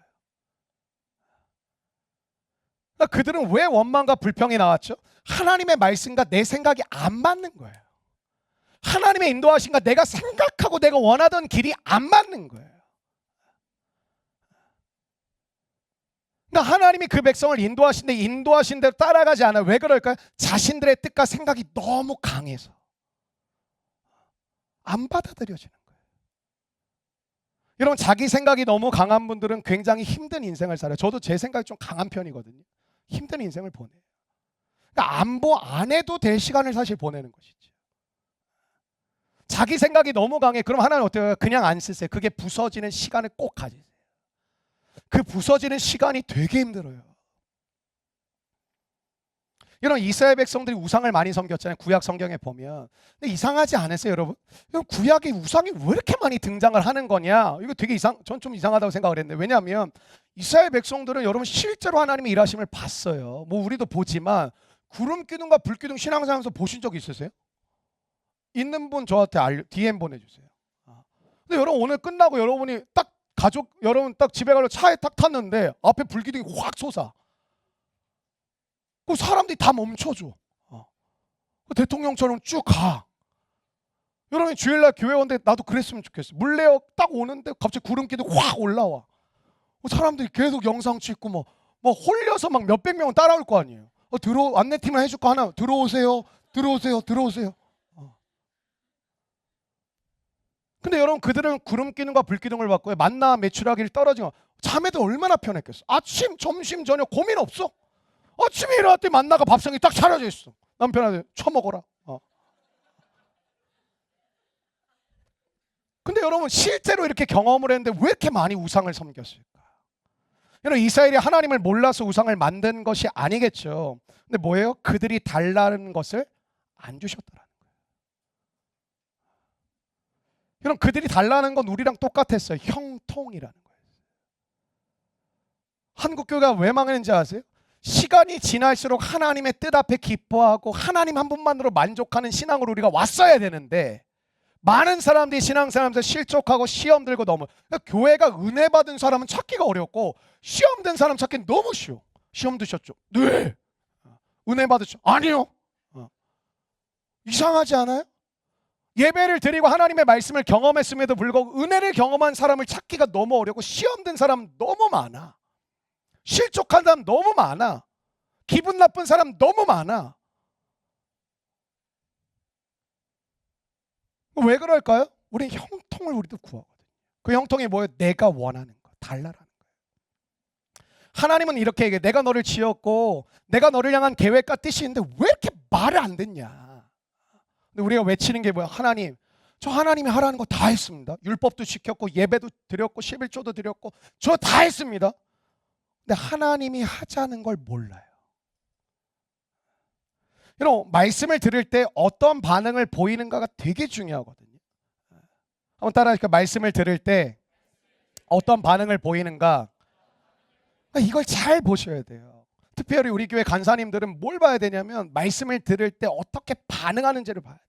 그러니까 그들은 왜 원망과 불평이 나왔죠? 하나님의 말씀과 내 생각이 안 맞는 거예요. 하나님의 인도하신가 내가 생각하고 내가 원하던 길이 안 맞는 거예요. 그러니까 하나님이 그 백성을 인도하신데 인도하신 대로 따라가지 않아요. 왜 그럴까요? 자신들의 뜻과 생각이 너무 강해서 안 받아들여지는 거예요. 여러분 자기 생각이 너무 강한 분들은 굉장히 힘든 인생을 살아요. 저도 제 생각이 좀 강한 편이거든요. 힘든 인생을 보내요. 그러니까 안 해도 될 시간을 사실 보내는 것이죠. 자기 생각이 너무 강해. 그럼 하나는 어때요? 그냥 안 쓰세요. 그게 부서지는 시간을 꼭 가지세요. 그 부서지는 시간이 되게 힘들어요. 여러분 이스라엘 백성들이 우상을 많이 섬겼잖아요. 구약 성경에 보면. 근데 이상하지 않으세요, 여러분? 구약에 우상이 왜 이렇게 많이 등장을 하는 거냐? 이거 되게 전 좀 이상하다고 생각을 했는데, 왜냐하면 이스라엘 백성들은 여러분 실제로 하나님의 일하심을 봤어요. 뭐 우리도 보지만 구름 기둥과 불 기둥 신앙생활에서 보신 적 있으세요? 있는 분 저한테 DM 보내주세요. 근데 여러분 오늘 끝나고 여러분이 딱 여러분 딱 집에 가서 차에 딱 탔는데 앞에 불기둥이 확 솟아. 그 사람들이 다 멈춰줘. 그 대통령처럼 쭉 가. 여러분 주일날 교회 오는데 나도 그랬으면 좋겠어. 물레어 딱 오는데 갑자기 구름기도 확 올라와. 사람들이 계속 영상 찍고 뭐 홀려서 막 몇백 명은 따라올 거 아니에요. 안내팀을 해줄 거 하나 들어오세요. 들어오세요. 근데 여러분 그들은 구름 기둥과 불 기둥을 받고 만나 매출하기를 떨어지고 자매들 얼마나 편했겠어. 아침, 점심, 저녁 고민 없어. 아침에 일어났더니 만나가 밥상이 딱 차려져 있어. 남편한테 처먹어라. 근데 여러분 실제로 이렇게 경험을 했는데 왜 이렇게 많이 우상을 섬겼을까? 여러분 이스라엘이 하나님을 몰라서 우상을 만든 것이 아니겠죠. 근데 뭐예요? 그들이 달라는 것을 안 주셨더라는 거예요. 여러분 그들이 달라는 건 우리랑 똑같았어요. 형통이라는 거예요. 한국교회가 왜 망했는지 아세요? 시간이 지날수록 하나님의 뜻 앞에 기뻐하고 하나님 한 분만으로 만족하는 신앙으로 우리가 왔어야 되는데 많은 사람들이 신앙생활하면서 실족하고 시험 들고 너무 그러니까 교회가 은혜 받은 사람은 찾기가 어렵고 시험 든 사람 찾기 너무 쉬워. 시험 드셨죠? 네. 은혜 받으셨죠? 아니요. 이상하지 않아요? 예배를 드리고 하나님의 말씀을 경험했음에도 불구하고 은혜를 경험한 사람을 찾기가 너무 어렵고 시험 든 사람 너무 많아. 실족한 사람 너무 많아. 기분 나쁜 사람 너무 많아. 왜 그럴까요? 우리는 형통을 우리도 구하거든요. 그 형통이 뭐예요? 내가 원하는 거, 달라라는 거예요. 하나님은 이렇게 얘기해. 내가 너를 지었고 내가 너를 향한 계획과 뜻이 있는데 왜 이렇게 말을 안 듣냐? 근데 우리가 외치는 게 뭐야? 하나님, 저 하나님이 하라는 거 다 했습니다. 율법도 지켰고 예배도 드렸고 11조도 드렸고 저 다 했습니다. 근데 하나님이 하자는 걸 몰라요. 여러분 말씀을 들을 때 어떤 반응을 보이는가가 되게 중요하거든요. 한번 따라하니까 말씀을 들을 때 어떤 반응을 보이는가 이걸 잘 보셔야 돼요. 특별히 우리 교회 간사님들은 뭘 봐야 되냐면 말씀을 들을 때 어떻게 반응하는지를 봐야 돼요.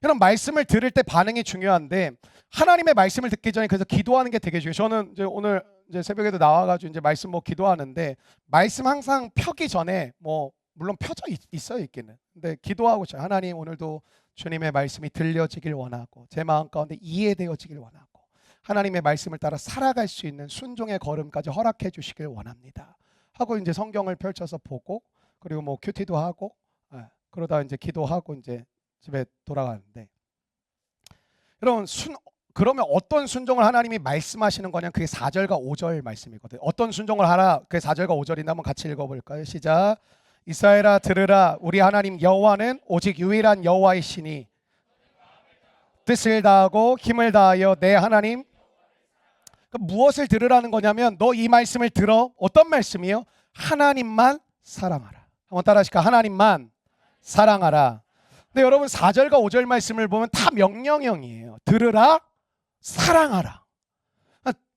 여러분 말씀을 들을 때 반응이 중요한데 하나님의 말씀을 듣기 전에 그래서 기도하는 게 되게 중요해요. 저는 이제 오늘 이제 새벽에도 나와가지고 이제 말씀 기도하는데 말씀 항상 펴기 전에 물론 펴져 있어요 있기는. 근데 기도하고 있어요. 하나님 오늘도 주님의 말씀이 들려지길 원하고 제 마음 가운데 이해되어지길 원하고 하나님의 말씀을 따라 살아갈 수 있는 순종의 걸음까지 허락해 주시길 원합니다. 하고 이제 성경을 펼쳐서 보고 그리고 큐티도 하고 그러다 이제 기도하고 이제 집에 돌아가는데 여러분 그러면 어떤 순종을 하나님이 말씀하시는 거냐? 그게 4절과 5절 말씀이거든요. 어떤 순종을 하라? 그게 4절과 5절인데 한번 같이 읽어볼까요? 시작. 이스라엘아 들으라 우리 하나님 여호와는 오직 유일한 여호와이시니 뜻을 다하고 힘을 다하여 내 하나님 무엇을 들으라는 거냐면 너 이 말씀을 들어. 어떤 말씀이요? 하나님만 사랑하라. 한번 따라하실까? 하나님만 사랑하라. 근데 여러분 4절과 5절 말씀을 보면 다 명령형이에요. 들으라 사랑하라.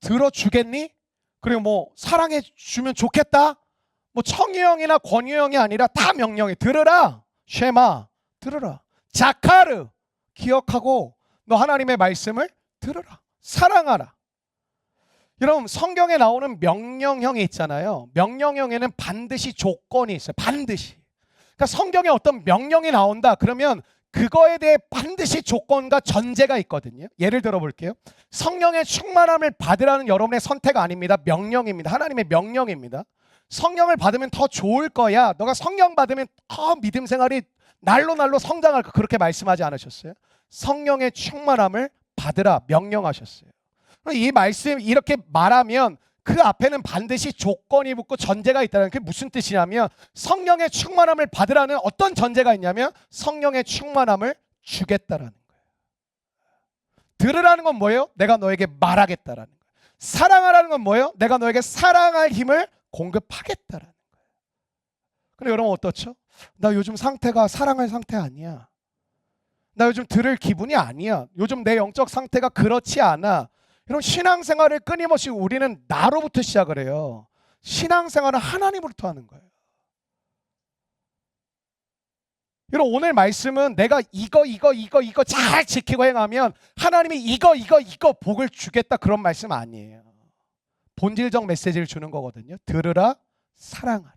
들어주겠니? 그리고 사랑해 주면 좋겠다. 청유형이나 권유형이 아니라 다 명령해. 들으라 쉐마 들으라. 자카르 기억하고 너 하나님의 말씀을 들으라. 사랑하라. 여러분 성경에 나오는 명령형이 있잖아요. 명령형에는 반드시 조건이 있어요. 반드시. 그러니까 성경에 어떤 명령이 나온다 그러면 그거에 대해 반드시 조건과 전제가 있거든요. 예를 들어 볼게요. 성령의 충만함을 받으라는 여러분의 선택 아닙니다. 명령입니다. 하나님의 명령입니다. 성령을 받으면 더 좋을 거야. 너가 성령 받으면 더 믿음 생활이 날로 성장할 거 그렇게 말씀하지 않으셨어요? 성령의 충만함을 받으라 명령하셨어요. 이 말씀 이렇게 말하면 그 앞에는 반드시 조건이 붙고 전제가 있다는 게 무슨 뜻이냐면 성령의 충만함을 받으라는 어떤 전제가 있냐면 성령의 충만함을 주겠다라는 거예요. 들으라는 건 뭐예요? 내가 너에게 말하겠다라는 거예요. 사랑하라는 건 뭐예요? 내가 너에게 사랑할 힘을 공급하겠다라는 거예요. 근데 여러분 어떻죠? 나 요즘 상태가 사랑할 상태 아니야. 나 요즘 들을 기분이 아니야. 요즘 내 영적 상태가 그렇지 않아. 여러분 신앙생활을 끊임없이 우리는 나로부터 시작을 해요. 신앙생활은 하나님으로부터 하는 거예요. 여러분 오늘 말씀은 내가 이거 잘 지키고 행하면 하나님이 이거 복을 주겠다 그런 말씀 아니에요. 본질적 메시지를 주는 거거든요. 들으라 사랑하라.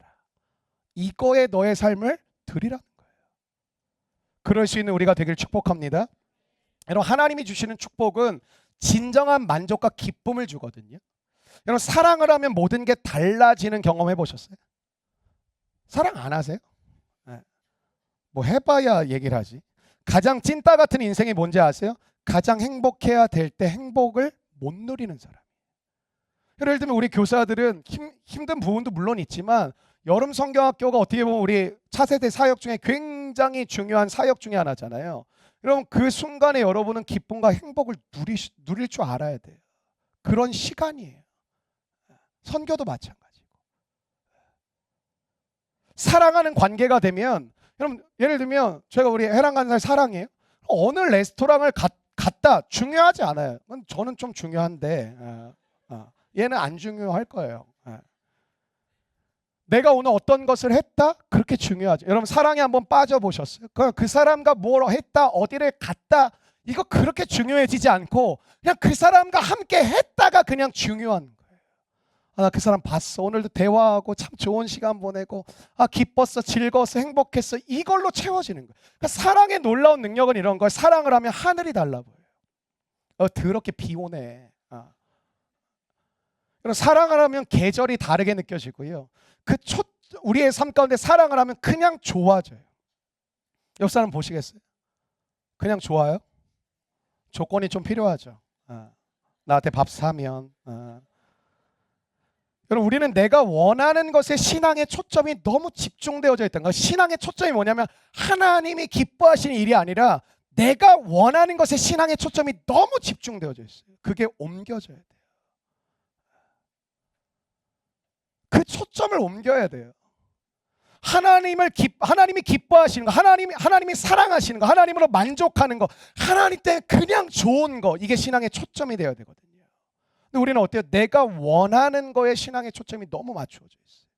이거에 너의 삶을 드리라는 거예요. 그럴 수 있는 우리가 되길 축복합니다. 여러분, 하나님이 주시는 축복은 진정한 만족과 기쁨을 주거든요. 여러분, 사랑을 하면 모든 게 달라지는 경험 해보셨어요? 사랑 안 하세요? 네. 뭐 해봐야 얘기를 하지. 가장 찐따 같은 인생이 뭔지 아세요? 가장 행복해야 될 때 행복을 못 누리는 사람. 예를 들면 우리 교사들은 힘든 부분도 물론 있지만 여름 성경학교가 어떻게 보면 우리 차세대 사역 중에 굉장히 중요한 사역 중에 하나잖아요. 여러분, 그 순간에 여러분은 기쁨과 행복을 누릴 줄 알아야 돼요. 그런 시간이에요. 선교도 마찬가지고. 사랑하는 관계가 되면, 여러분 예를 들면 제가 우리 해랑간사를 사랑해요. 어느 레스토랑을 갔다 중요하지 않아요. 저는 좀 중요한데 얘는 안 중요할 거예요. 내가 오늘 어떤 것을 했다? 그렇게 중요하죠. 여러분, 사랑에 한번 빠져보셨어요? 그 사람과 뭘 했다, 어디를 갔다, 이거 그렇게 중요해지지 않고 그냥 그 사람과 함께 했다가 그냥 중요한 거예요. 나 그 사람 봤어. 오늘도 대화하고 참 좋은 시간 보내고 기뻤어, 즐거웠어, 행복했어. 이걸로 채워지는 거예요. 그러니까 사랑의 놀라운 능력은 이런 거예요. 사랑을 하면 하늘이 달라 보여요. 더럽게 비 오네. 사랑을 하면 계절이 다르게 느껴지고요. 우리의 삶 가운데 사랑을 하면 그냥 좋아져요. 옆 사람 보시겠어요? 그냥 좋아요? 조건이 좀 필요하죠. 나한테 밥 사면. 여러분, 우리는 내가 원하는 것에 신앙의 초점이 너무 집중되어져 있다는 거예요. 신앙의 초점이 뭐냐면 하나님이 기뻐하시는 일이 아니라 내가 원하는 것에 신앙의 초점이 너무 집중되어져 있어요. 그게 옮겨져야 돼요. 그 초점을 옮겨야 돼요. 하나님이 기뻐하시는 거, 하나님이 사랑하시는 거, 하나님으로 만족하는 거, 하나님 때문에 그냥 좋은 거, 이게 신앙의 초점이 되어야 되거든요. 근데 우리는 어때요? 내가 원하는 거에 신앙의 초점이 너무 맞추어져 있어요.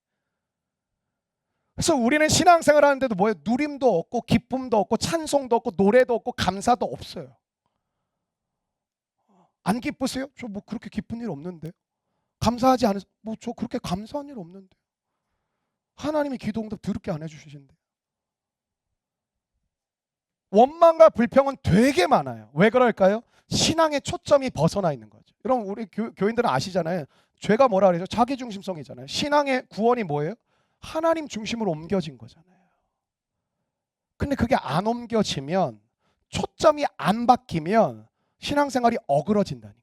그래서 우리는 신앙생활 하는데도 뭐예요? 누림도 없고 기쁨도 없고 찬송도 없고 노래도 없고 감사도 없어요. 안 기쁘세요? 저 뭐 그렇게 기쁜 일 없는데. 감사하지 않으세요? 뭐 저 그렇게 감사한 일 없는데. 하나님이 기도 응답 더럽게 안 해주시는데. 원망과 불평은 되게 많아요. 왜 그럴까요? 신앙의 초점이 벗어나 있는 거죠. 여러분, 우리 교인들은 아시잖아요. 죄가 뭐라 그러죠? 자기중심성이잖아요. 신앙의 구원이 뭐예요? 하나님 중심으로 옮겨진 거잖아요. 근데 그게 안 옮겨지면, 초점이 안 바뀌면 신앙생활이 어그러진다니까요.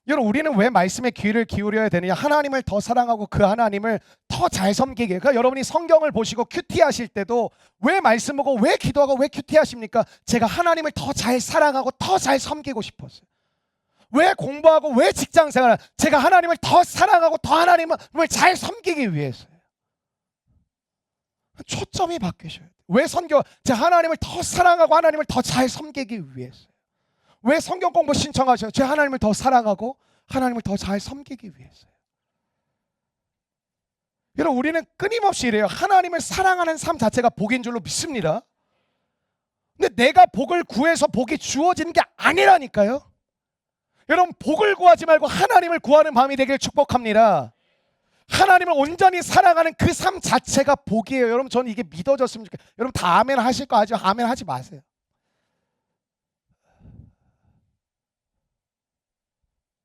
여러분, 우리는 왜 말씀에 귀를 기울여야 되느냐? 하나님을 더 사랑하고 그 하나님을 더 잘 섬기게. 그러니까 여러분이 성경을 보시고 큐티하실 때도 왜 말씀 보고 왜 기도하고 왜 큐티하십니까? 제가 하나님을 더 잘 사랑하고 더 잘 섬기고 싶었어요. 왜 공부하고 왜 직장생활을? 제가 하나님을 더 사랑하고 더 하나님을 잘 섬기기 위해서요. 초점이 바뀌셔야 돼요. 왜 선교? 제가 하나님을 더 사랑하고 하나님을 더 잘 섬기기 위해서요. 왜 성경 공부 신청하셔요? 제가 하나님을 더 사랑하고 하나님을 더 잘 섬기기 위해서요. 여러분, 우리는 끊임없이 이래요. 하나님을 사랑하는 삶 자체가 복인 줄로 믿습니다. 근데 내가 복을 구해서 복이 주어지는 게 아니라니까요. 여러분, 복을 구하지 말고 하나님을 구하는 마음이 되길 축복합니다. 하나님을 온전히 사랑하는 그 삶 자체가 복이에요. 여러분, 저는 이게 믿어졌으면 좋겠어요. 여러분, 다 아멘 하실 거 아죠? 아멘 하지 마세요.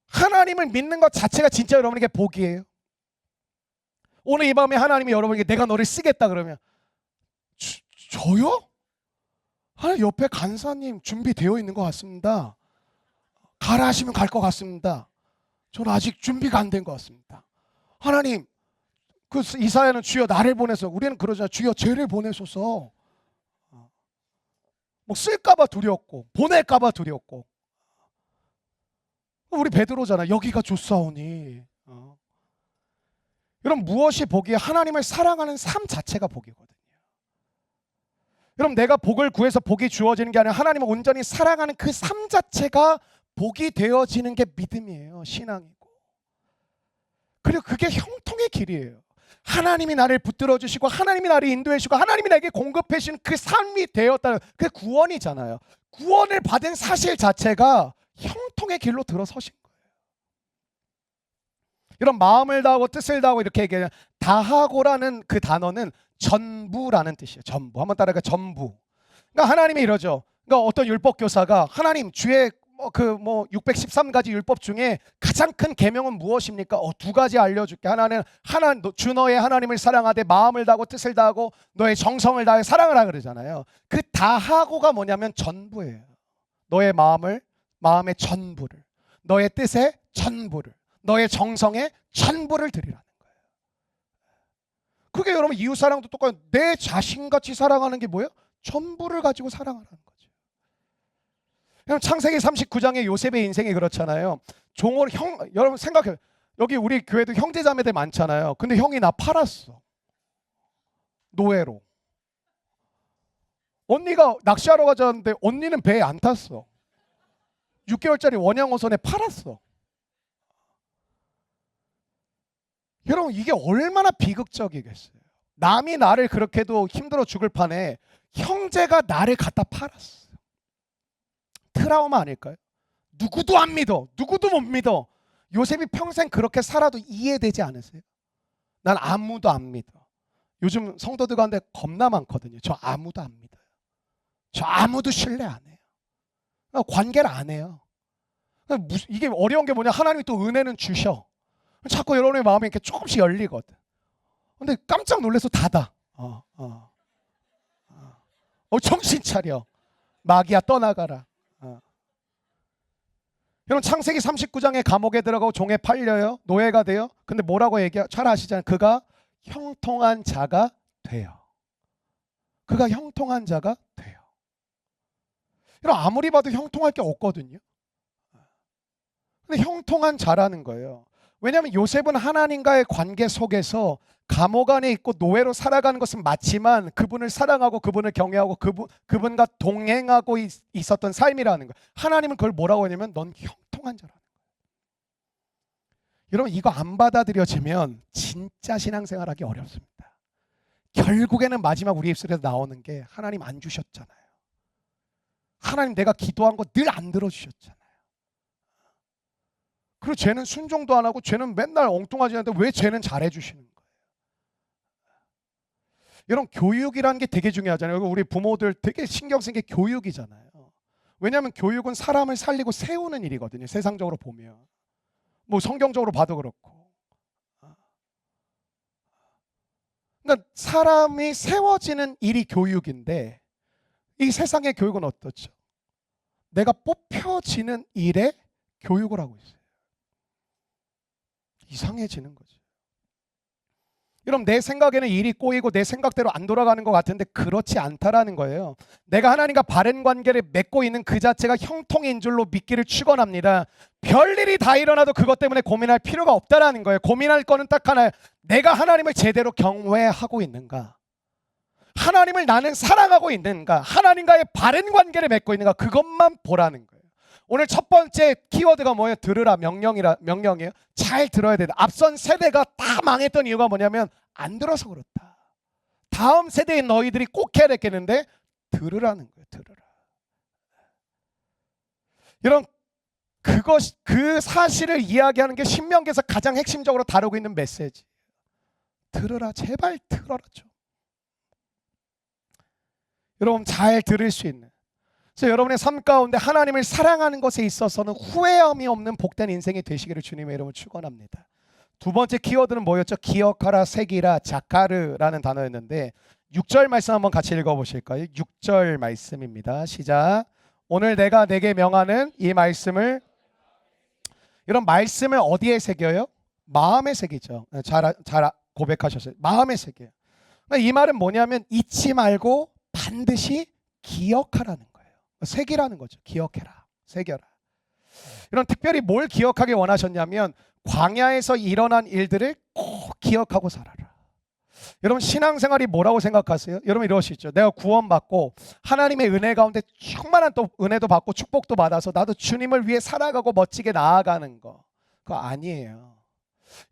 하나님을 믿는 것 자체가 진짜 여러분에게 복이에요. 오늘 이 밤에 하나님이 여러분에게 내가 너를 쓰겠다 그러면 저요? 하나님, 옆에 간사님 준비되어 있는 것 같습니다. 가라 하시면 갈 것 같습니다. 저는 아직 준비가 안 된 것 같습니다. 하나님, 그 이사야는 주여 나를 보내서, 우리는 그러잖아요. 주여 죄를 보내소서. 뭐 쓸까봐 두렵고 보낼까봐 두렵고. 우리 베드로잖아. 여기가 좋사오니. 여러분, 무엇이 복이에요? 하나님을 사랑하는 삶 자체가 복이거든요. 여러분, 내가 복을 구해서 복이 주어지는 게 아니라 하나님을 온전히 사랑하는 그 삶 자체가 복이 되어지는 게 믿음이에요. 신앙이고. 그리고 그게 형통의 길이에요. 하나님이 나를 붙들어 주시고 하나님이 나를 인도해 주시고 하나님이 나에게 공급해 주시는 그 삶이 되었다는 그 구원이잖아요. 구원을 받은 사실 자체가 형통의 길로 들어서신 거예요. 이런 마음을 다하고 뜻을 다하고 이렇게 얘기해요. 다하고라는 그 단어는 전부라는 뜻이에요. 전부. 한번 따라해요. 전부. 그러니까 하나님이 이러죠. 그러니까 어떤 율법 교사가 하나님 주의 613가지 율법 중에 가장 큰 계명은 무엇입니까? 두 가지 알려줄게. 하나는 주 너의 하나님을 사랑하되 마음을 다하고 뜻을 다하고 너의 정성을 다해 사랑하라 그러잖아요. 그 다하고가 뭐냐면 전부예요. 너의 마음의 전부를, 너의 뜻의 전부를, 너의 정성의 전부를 드리라는 거예요. 그게 여러분 이웃사랑도 똑같아요. 내 자신같이 사랑하는 게 뭐예요? 전부를 가지고 사랑하라는 거죠. 창세기 39장의 요셉의 인생이 그렇잖아요. 여러분 생각해요. 여기 우리 교회도 형제자매들 많잖아요. 근데 형이 나 팔았어. 노예로. 언니가 낚시하러 가자는데 언니는 배에 안 탔어. 6개월짜리 원양어선에 팔았어. 여러분 이게 얼마나 비극적이겠어요. 남이 나를 그렇게도 힘들어 죽을 판에 형제가 나를 갖다 팔았어. 트라우마 아닐까요? 누구도 안 믿어. 누구도 못 믿어. 요셉이 평생 그렇게 살아도 이해되지 않으세요? 난 아무도 안 믿어. 요즘 성도들 가운데 겁나 많거든요. 저 아무도 안 믿어요. 저 아무도 신뢰 안 해요. 관계를 안 해요. 이게 어려운 게 뭐냐? 하나님이 또 은혜는 주셔. 자꾸 여러분의 마음이 이렇게 조금씩 열리거든. 근데 깜짝 놀라서 닫아. 정신 차려. 마귀야 떠나가라. 여러분 창세기 39장에 감옥에 들어가고 종에 팔려요. 노예가 돼요. 근데 뭐라고 얘기해요? 잘 아시잖아요. 그가 형통한 자가 돼요. 그가 형통한 자가 돼요. 여러분 아무리 봐도 형통할 게 없거든요. 근데 형통한 자라는 거예요. 왜냐하면 요셉은 하나님과의 관계 속에서 감옥 안에 있고 노예로 살아가는 것은 맞지만 그분을 사랑하고 그분을 경외하고 그분과 동행하고 있었던 삶이라는 거예요. 하나님은 그걸 뭐라고 하냐면 넌 형통한 자라는 거예요. 여러분 이거 안 받아들여지면 진짜 신앙생활하기 어렵습니다. 결국에는 마지막 우리 입술에서 나오는 게 하나님 안 주셨잖아요. 하나님 내가 기도한 거 늘 안 들어주셨잖아요. 그리고 쟤는 순종도 안 하고 쟤는 맨날 엉뚱하지 않는데 왜 쟤는 잘해주시는 거예요? 여러분 교육이라는 게 되게 중요하잖아요. 우리 부모들 되게 신경 쓴 게 교육이잖아요. 왜냐하면 교육은 사람을 살리고 세우는 일이거든요. 세상적으로 보면 뭐 성경적으로 봐도 그렇고. 그러니까 사람이 세워지는 일이 교육인데 이 세상의 교육은 어떻죠? 내가 뽑혀지는 일에 교육을 하고 있어요. 이상해지는 거죠. 여러분 내 생각에는 일이 꼬이고 내 생각대로 안 돌아가는 것 같은데 그렇지 않다라는 거예요. 내가 하나님과 바른 관계를 맺고 있는 그 자체가 형통인 줄로 믿기를 축원합니다. 별일이 다 일어나도 그것 때문에 고민할 필요가 없다라는 거예요. 고민할 거는 딱 하나예요. 내가 하나님을 제대로 경외하고 있는가? 하나님을 나는 사랑하고 있는가? 하나님과의 바른 관계를 맺고 있는가? 그것만 보라는 거예요. 오늘 첫 번째 키워드가 뭐예요? 들으라. 명령이에요. 잘 들어야 된다. 앞선 세대가 다 망했던 이유가 뭐냐면 안 들어서 그렇다. 다음 세대의 너희들이 꼭 해야 되겠는데 들으라는 거예요. 들으라. 여러분 그 사실을 이야기하는 게 신명기에서 가장 핵심적으로 다루고 있는 메시지. 들으라. 제발 들어라 좀. 여러분 잘 들을 수 있는. 그래서 여러분의 삶 가운데 하나님을 사랑하는 것에 있어서는 후회함이 없는 복된 인생이 되시기를 주님의 이름으로 축원합니다. 두 번째 키워드는 뭐였죠? 기억하라, 새기라, 자카르라는 단어였는데 6절 말씀 한번 같이 읽어보실까요? 6절 말씀입니다. 시작. 오늘 내가 내게 명하는 이 말씀을, 이런 말씀을 어디에 새겨요? 마음에 새기죠. 잘 고백하셨어요. 마음에 새겨요. 이 말은 뭐냐면 잊지 말고 반드시 기억하라는 거예요. 새기라는 거죠. 기억해라. 새겨라. 이런 특별히 뭘 기억하게 원하셨냐면 광야에서 일어난 일들을 꼭 기억하고 살아라. 여러분 신앙생활이 뭐라고 생각하세요? 여러분 이러시죠. 내가 구원받고 하나님의 은혜 가운데 충만한 또 은혜도 받고 축복도 받아서 나도 주님을 위해 살아가고 멋지게 나아가는 거. 그거 아니에요.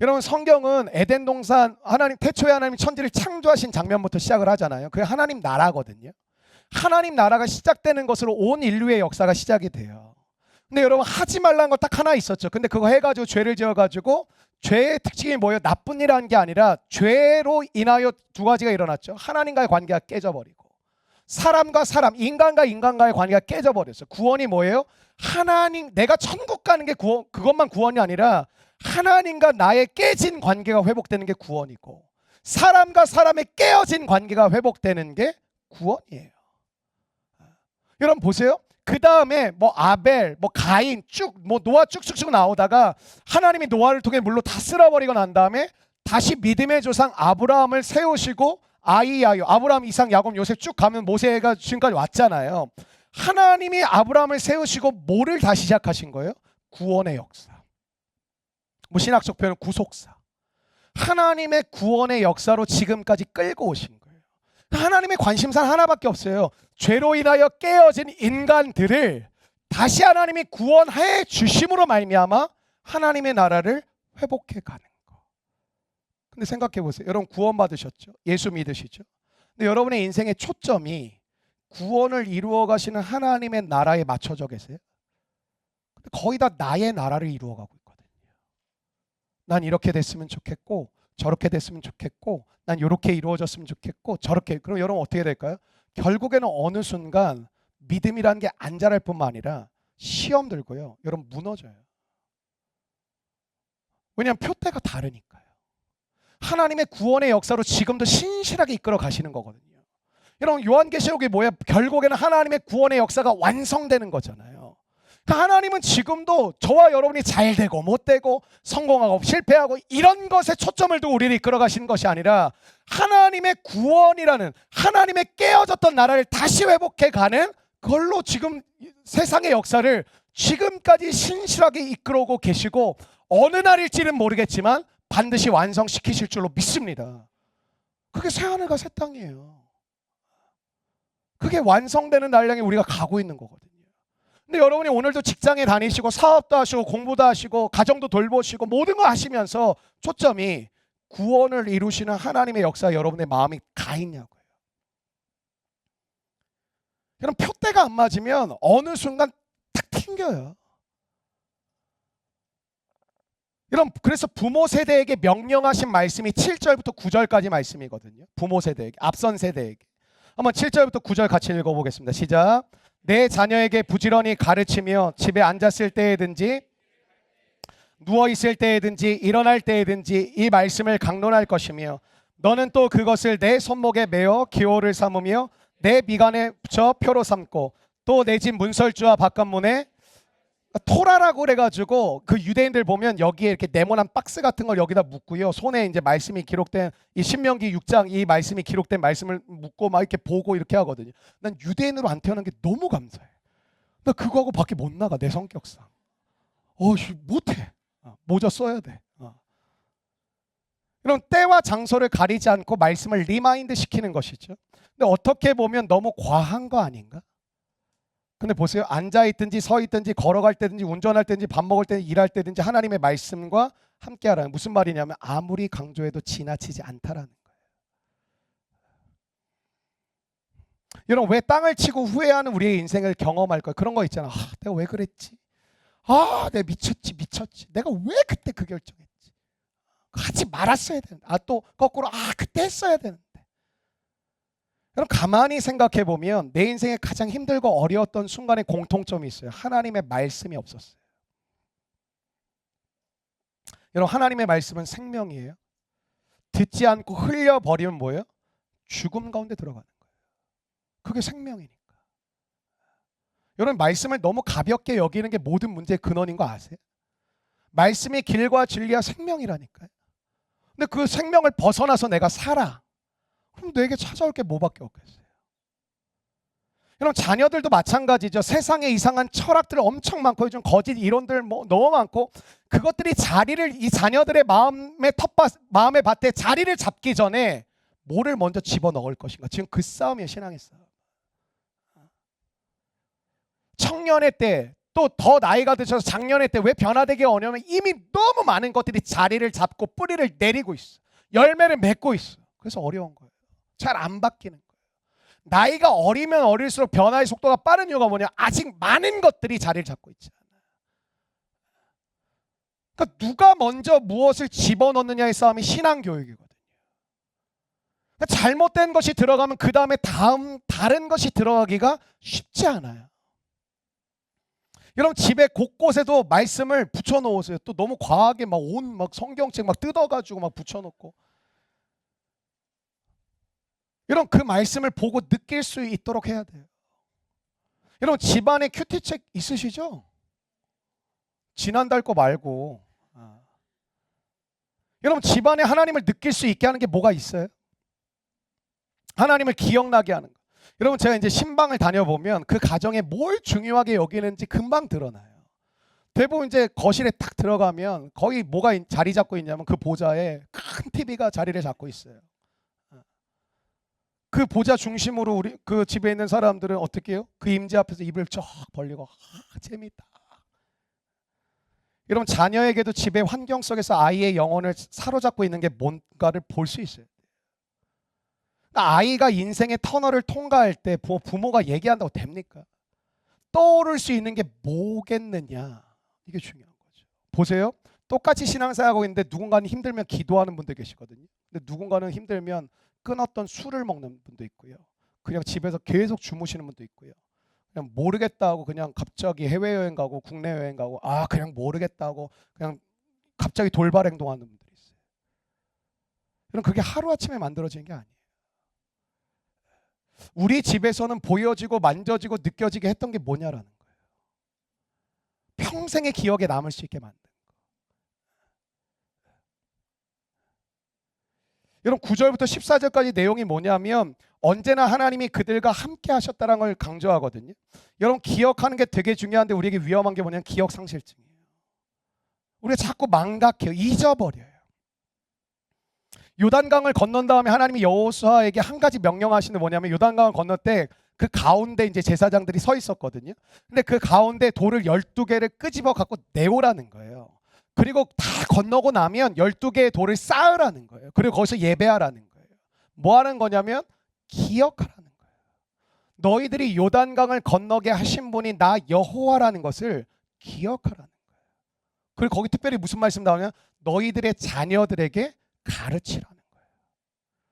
여러분 성경은 에덴 동산 태초에 하나님 천지를 창조하신 장면부터 시작을 하잖아요. 그게 하나님 나라거든요. 하나님 나라가 시작되는 것으로 온 인류의 역사가 시작이 돼요. 근데 여러분 하지 말라는 거 딱 하나 있었죠. 근데 그거 해가지고 죄를 지어가지고 죄의 특징이 뭐예요? 나쁜 일 한 게 아니라 죄로 인하여 두 가지가 일어났죠. 하나님과의 관계가 깨져버리고 사람과 사람, 인간과 인간과의 관계가 깨져버렸어요. 구원이 뭐예요? 하나님, 내가 천국 가는 게 구원, 그것만 구원이 아니라 하나님과 나의 깨진 관계가 회복되는 게 구원이고 사람과 사람의 깨어진 관계가 회복되는 게 구원이에요. 여러분 보세요. 그 다음에 뭐 아벨, 뭐 가인 쭉, 뭐 노아 쭉쭉쭉 나오다가 하나님이 노아를 통해 물로 다 쓸어버리고 난 다음에 다시 믿음의 조상 아브라함을 세우시고 아이야요, 아브라함, 이삭, 야곱, 요셉 쭉 가면 모세가 지금까지 왔잖아요. 하나님이 아브라함을 세우시고 뭐를 다시 시작하신 거예요? 구원의 역사. 뭐 신학적 표현은 구속사. 하나님의 구원의 역사로 지금까지 끌고 오신 거예요. 하나님의 관심사는 하나밖에 없어요. 죄로 인하여 깨어진 인간들을 다시 하나님이 구원해 주심으로 말미암아 하나님의 나라를 회복해 가는 거. 근데 생각해 보세요. 여러분 구원 받으셨죠? 예수 믿으시죠? 근데 여러분의 인생의 초점이 구원을 이루어 가시는 하나님의 나라에 맞춰져 계세요? 근데 거의 다 나의 나라를 이루어 가고 있거든요. 난 이렇게 됐으면 좋겠고 저렇게 됐으면 좋겠고 난 이렇게 이루어졌으면 좋겠고 저렇게. 그럼 여러분 어떻게 될까요? 결국에는 어느 순간 믿음이라는 게 안 자랄 뿐만 아니라 시험 들고요. 여러분 무너져요. 왜냐하면 표대가 다르니까요. 하나님의 구원의 역사로 지금도 신실하게 이끌어 가시는 거거든요. 여러분 요한계시록이 뭐야? 결국에는 하나님의 구원의 역사가 완성되는 거잖아요. 그러니까 하나님은 지금도 저와 여러분이 잘 되고 못 되고 성공하고 실패하고 이런 것에 초점을 두고 우리를 이끌어 가시는 것이 아니라 하나님의 구원이라는 하나님의 깨어졌던 나라를 다시 회복해 가는 그걸로 지금 세상의 역사를 지금까지 신실하게 이끌어오고 계시고 어느 날일지는 모르겠지만 반드시 완성시키실 줄로 믿습니다. 그게 새하늘과 새 땅이에요. 그게 완성되는 날 향해 우리가 가고 있는 거거든요. 근데 여러분이 오늘도 직장에 다니시고 사업도 하시고 공부도 하시고 가정도 돌보시고 모든 거 하시면서 초점이 구원을 이루시는 하나님의 역사에 여러분의 마음이 가 있냐고요. 여러분 표대가 안 맞으면 어느 순간 탁 튕겨요. 여러분 그래서 부모 세대에게 명령하신 말씀이 7절부터 9절까지 말씀이거든요. 부모 세대에게, 앞선 세대에게. 한번 7절부터 9절 같이 읽어보겠습니다. 시작. 내 자녀에게 부지런히 가르치며 집에 앉았을 때에든지 누워있을 때에든지 일어날 때에든지 이 말씀을 강론할 것이며 너는 또 그것을 내 손목에 매어 기호를 삼으며 내 미간에 붙여 표로 삼고 또 내 집 문설주와 바깥문에 토라라고 그래가지고 그 유대인들 보면 여기에 이렇게 네모난 박스 같은 걸 여기다 묶고요. 손에 이제 말씀이 기록된 이 신명기 6장 이 말씀이 기록된 말씀을 묶고 막 이렇게 보고 이렇게 하거든요. 난 유대인으로 안 태어난 게 너무 감사해. 나 그거하고 밖에 못 나가 내 성격상. 못해. 모자 써야 돼. 이런 때와 장소를 가리지 않고 말씀을 리마인드 시키는 것이죠. 근데 어떻게 보면 너무 과한 거 아닌가? 근데 보세요. 앉아있든지 서있든지 걸어갈 때든지 운전할 때든지 밥 먹을 때든지 일할 때든지 하나님의 말씀과 함께하라는 무슨 말이냐면 아무리 강조해도 지나치지 않다라는 거예요. 여러분 왜 땅을 치고 후회하는 우리의 인생을 경험할 거예요. 그런 거 있잖아. 내가 왜 그랬지? 내가 미쳤지. 내가 왜 그때 그 결정했지? 하지 말았어야 되는데. 또 거꾸로 그때 했어야 되는데. 여러분 가만히 생각해 보면 내 인생에 가장 힘들고 어려웠던 순간에 공통점이 있어요. 하나님의 말씀이 없었어요. 여러분 하나님의 말씀은 생명이에요. 듣지 않고 흘려버리면 뭐예요? 죽음 가운데 들어가는 거예요. 그게 생명이니까. 여러분 말씀을 너무 가볍게 여기는 게 모든 문제의 근원인 거 아세요? 말씀이 길과 진리와 생명이라니까요. 근데 그 생명을 벗어나서 내가 살아. 그럼 내게 찾아올 게 뭐밖에 없겠어요? 여러분 자녀들도 마찬가지죠. 세상에 이상한 철학들 엄청 많고 요즘 거짓 이론들 너무 많고 그것들이 이 자녀들의 마음의 밭에 자리를 잡기 전에 뭐를 먼저 집어넣을 것인가. 지금 그 싸움이에요. 신앙의 싸움. 청년의 때 또 더 나이가 드셔서 장년의 때 왜 변화되기 어려우면 이미 너무 많은 것들이 자리를 잡고 뿌리를 내리고 있어. 열매를 맺고 있어. 그래서 어려운 거예요. 잘 안 바뀌는 거예요. 나이가 어리면 어릴수록 변화의 속도가 빠른 이유가 뭐냐? 아직 많은 것들이 자리를 잡고 있지 않아요. 그러니까 누가 먼저 무엇을 집어넣느냐의 싸움이 신앙교육이거든요. 그러니까 잘못된 것이 들어가면 그 다음에 다른 것이 들어가기가 쉽지 않아요. 여러분 집에 곳곳에도 말씀을 붙여놓으세요. 또 너무 과하게 막 성경책 막 뜯어가지고 막 붙여놓고. 여러분 그 말씀을 보고 느낄 수 있도록 해야 돼요. 여러분 집안에 큐티책 있으시죠? 지난달 거 말고. 여러분 집안에 하나님을 느낄 수 있게 하는 게 뭐가 있어요? 하나님을 기억나게 하는 거. 여러분 제가 이제 신방을 다녀보면 그 가정에 뭘 중요하게 여기는지 금방 드러나요. 대부분 이제 거실에 딱 들어가면 거의 뭐가 자리 잡고 있냐면 그 보좌에 큰 TV가 자리를 잡고 있어요. 그 보좌 중심으로 우리 그 집에 있는 사람들은 어떻게 해요? 그 임재 앞에서 입을 쫙 벌리고 재밌다. 여러분 자녀에게도 집의 환경 속에서 아이의 영혼을 사로잡고 있는 게 뭔가를 볼 수 있어요. 그러니까 아이가 인생의 터널을 통과할 때 부모가 얘기한다고 됩니까? 떠오를 수 있는 게 뭐겠느냐. 이게 중요한 거죠. 보세요. 똑같이 신앙생활하고 있는데 누군가는 힘들면 기도하는 분들 계시거든요. 근데 누군가는 힘들면 끊었던 술을 먹는 분도 있고요. 그냥 집에서 계속 주무시는 분도 있고요. 그냥 모르겠다고 그냥 갑자기 해외여행 가고 국내 여행 가고 그냥 모르겠다고 그냥 갑자기 돌발 행동하는 분들이 있어요. 그럼 그게 하루아침에 만들어지는 게 아니에요. 우리 집에서는 보여지고 만져지고 느껴지게 했던 게 뭐냐라는 거예요. 평생의 기억에 남을 수 있게 만든 거. 여러분 9절부터 14절까지 내용이 뭐냐면 언제나 하나님이 그들과 함께 하셨다는 걸 강조하거든요. 여러분 기억하는 게 되게 중요한데 우리에게 위험한 게 뭐냐면 기억상실증이에요. 우리가 자꾸 망각해요. 잊어버려요. 요단강을 건넌 다음에 하나님이 여호수아에게 한 가지 명령하시는 게 뭐냐면 요단강을 건널 때 그 가운데 이제 제사장들이 서 있었거든요. 근데 그 가운데 돌을 12개를 끄집어 갖고 내오라는 거예요. 그리고 다 건너고 나면 12개의 돌을 쌓으라는 거예요. 그리고 거기서 예배하라는 거예요. 뭐 하는 거냐면 기억하라는 거예요. 너희들이 요단강을 건너게 하신 분이 나 여호와라는 것을 기억하라는 거예요. 그리고 거기 특별히 무슨 말씀 나오냐? 너희들의 자녀들에게 가르치라는 거예요.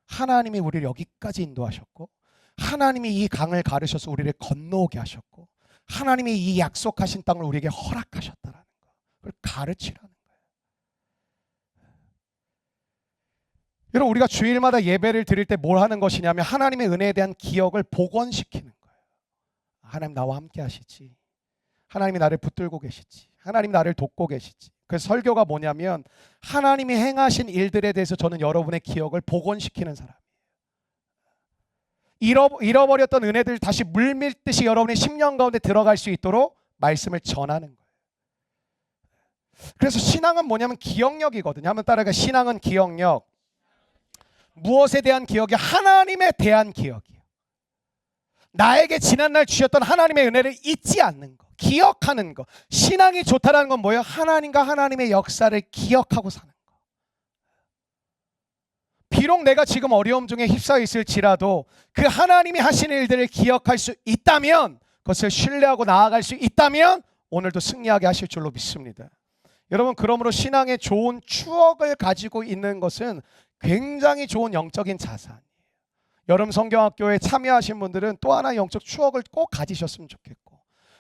하나님이 우리를 여기까지 인도하셨고 하나님이 이 강을 가르셔서 우리를 건너오게 하셨고 하나님이 이 약속하신 땅을 우리에게 허락하셨다라는 거. 그걸 가르치라는 거예요. 여러분 우리가 주일마다 예배를 드릴 때 뭘 하는 것이냐면 하나님의 은혜에 대한 기억을 복원시키는 거예요. 하나님 나와 함께 하시지. 하나님이 나를 붙들고 계시지. 하나님 나를 돕고 계시지. 그래서 설교가 뭐냐면 하나님이 행하신 일들에 대해서 저는 여러분의 기억을 복원시키는 사람이에요. 잃어버렸던 은혜들 다시 물밀듯이 여러분의 심령 가운데 들어갈 수 있도록 말씀을 전하는 거예요. 그래서 신앙은 뭐냐면 기억력이거든요. 한번 따라가. 신앙은 기억력. 무엇에 대한 기억이? 하나님에 대한 기억이에요. 나에게 지난날 주셨던 하나님의 은혜를 잊지 않는 거, 기억하는 거. 신앙이 좋다라는 건 뭐예요? 하나님과 하나님의 역사를 기억하고 사는 거. 비록 내가 지금 어려움 중에 휩싸여 있을지라도 그 하나님이 하신 일들을 기억할 수 있다면, 그것을 신뢰하고 나아갈 수 있다면 오늘도 승리하게 하실 줄로 믿습니다. 여러분 그러므로 신앙의 좋은 추억을 가지고 있는 것은 굉장히 좋은 영적인 자산이에요. 여름 성경학교에 참여하신 분들은 또 하나의 영적 추억을 꼭 가지셨으면 좋겠고,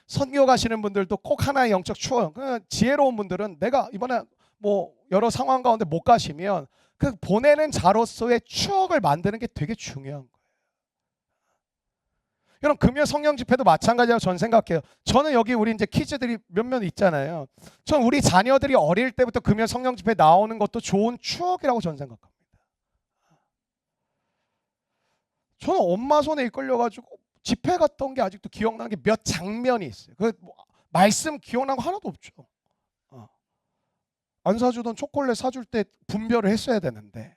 선교 가시는 분들도 꼭 하나의 영적 추억, 지혜로운 분들은 내가 이번에 뭐 여러 상황 가운데 못 가시면 그 보내는 자로서의 추억을 만드는 게 되게 중요한 거예요. 여러분 금요 성령 집회도 마찬가지라고 저는 생각해요. 저는 여기 우리 이제 키즈들이 몇몇 있잖아요. 전 우리 자녀들이 어릴 때부터 금요 성령 집회 나오는 것도 좋은 추억이라고 저는 생각합니다. 저는 엄마 손에 이끌려가지고 집회 갔던 게 아직도 기억나는 게 몇 장면이 있어요. 말씀 기억나는 거 하나도 없죠. 안 사주던 초콜릿 사줄 때 분별을 했어야 되는데.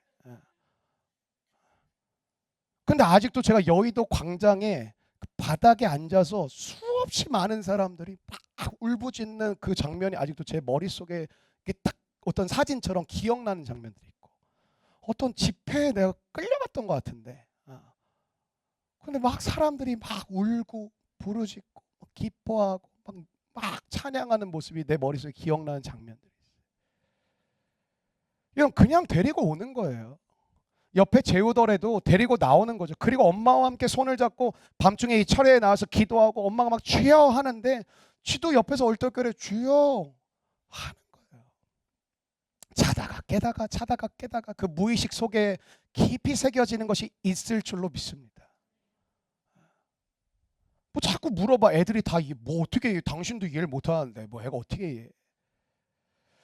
근데 아직도 제가 여의도 광장에 그 바닥에 앉아서 수없이 많은 사람들이 막 울부짖는 그 장면이 아직도 제 머릿속에 딱 어떤 사진처럼 기억나는 장면들이 있고, 어떤 집회에 내가 끌려갔던 것 같은데, 근데 막 사람들이 막 울고 부르짖고 기뻐하고 막 찬양하는 모습이 내 머릿속에 기억나는 장면들이 있어요. 이건 그냥 데리고 오는 거예요. 옆에 재우더라도 데리고 나오는 거죠. 그리고 엄마와 함께 손을 잡고 밤중에 이 철회에 나와서 기도하고 엄마가 막 주여 하는데 쥐도 옆에서 얼떨결에 주여 하는 거예요. 자다가 깨다가 자다가 깨다가 그 무의식 속에 깊이 새겨지는 것이 있을 줄로 믿습니다. 뭐 자꾸 물어봐. 애들이 다 뭐 어떻게 해? 당신도 이해를 못하는데 뭐 애가 어떻게 해?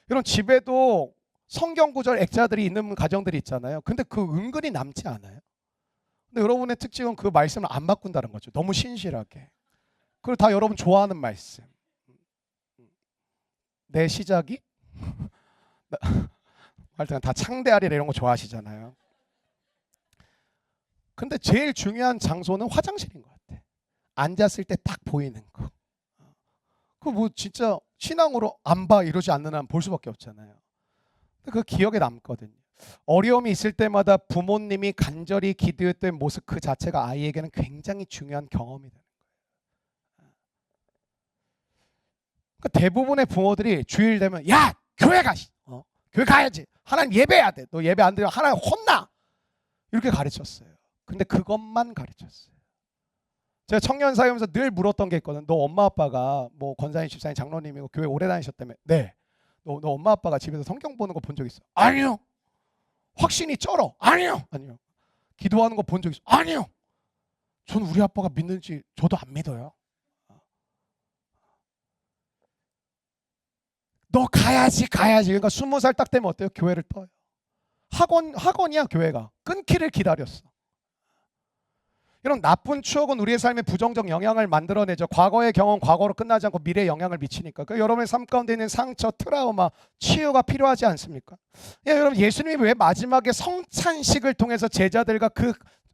이런 집에도 성경 구절 액자들이 있는 가정들이 있잖아요. 근데 그 은근히 남지 않아요. 근데 여러분의 특징은 그 말씀을 안 바꾼다는 거죠. 너무 신실하게. 그걸 다 여러분 좋아하는 말씀. 내 시작이 하여튼 다 창대하리라 이런 거 좋아하시잖아요. 근데 제일 중요한 장소는 화장실인 것 같아. 앉았을 때 딱 보이는 거. 그 뭐 진짜 신앙으로 안 봐 이러지 않는 한 볼 수밖에 없잖아요. 그 기억에 남거든요. 어려움이 있을 때마다 부모님이 간절히 기도했던 모습 그 자체가 아이에게는 굉장히 중요한 경험이 되는 거예요. 그러니까 대부분의 부모들이 주일 되면 야 교회 가, 교회 가야지. 하나님 예배해야 돼. 너 예배 안 되면 하나님 혼나. 이렇게 가르쳤어요. 근데 그것만 가르쳤어요. 제가 청년 사역하면서 늘 물었던 게 있거든. 너 엄마 아빠가 뭐 권사님, 집사님, 장로님이고 교회 오래 다니셨다며? 네. 너 엄마 아빠가 집에서 성경 보는 거 본 적 있어? 아니요. 확신이 쩔어? 아니요. 아니요. 기도하는 거 본 적 있어? 아니요. 전 우리 아빠가 믿는지 저도 안 믿어요. 너 가야지. 그러니까 20살 딱 되면 어때요? 교회를 떠요. 학원이야 교회가. 끊기를 기다렸어. 이런 나쁜 추억은 우리의 삶에 부정적 영향을 만들어내죠. 과거의 경험 과거로 끝나지 않고 미래에 영향을 미치니까. 그러니까 여러분의 삶 가운데 있는 상처, 트라우마, 치유가 필요하지 않습니까? 여러분 예수님이 왜 마지막에 성찬식을 통해서 제자들과 그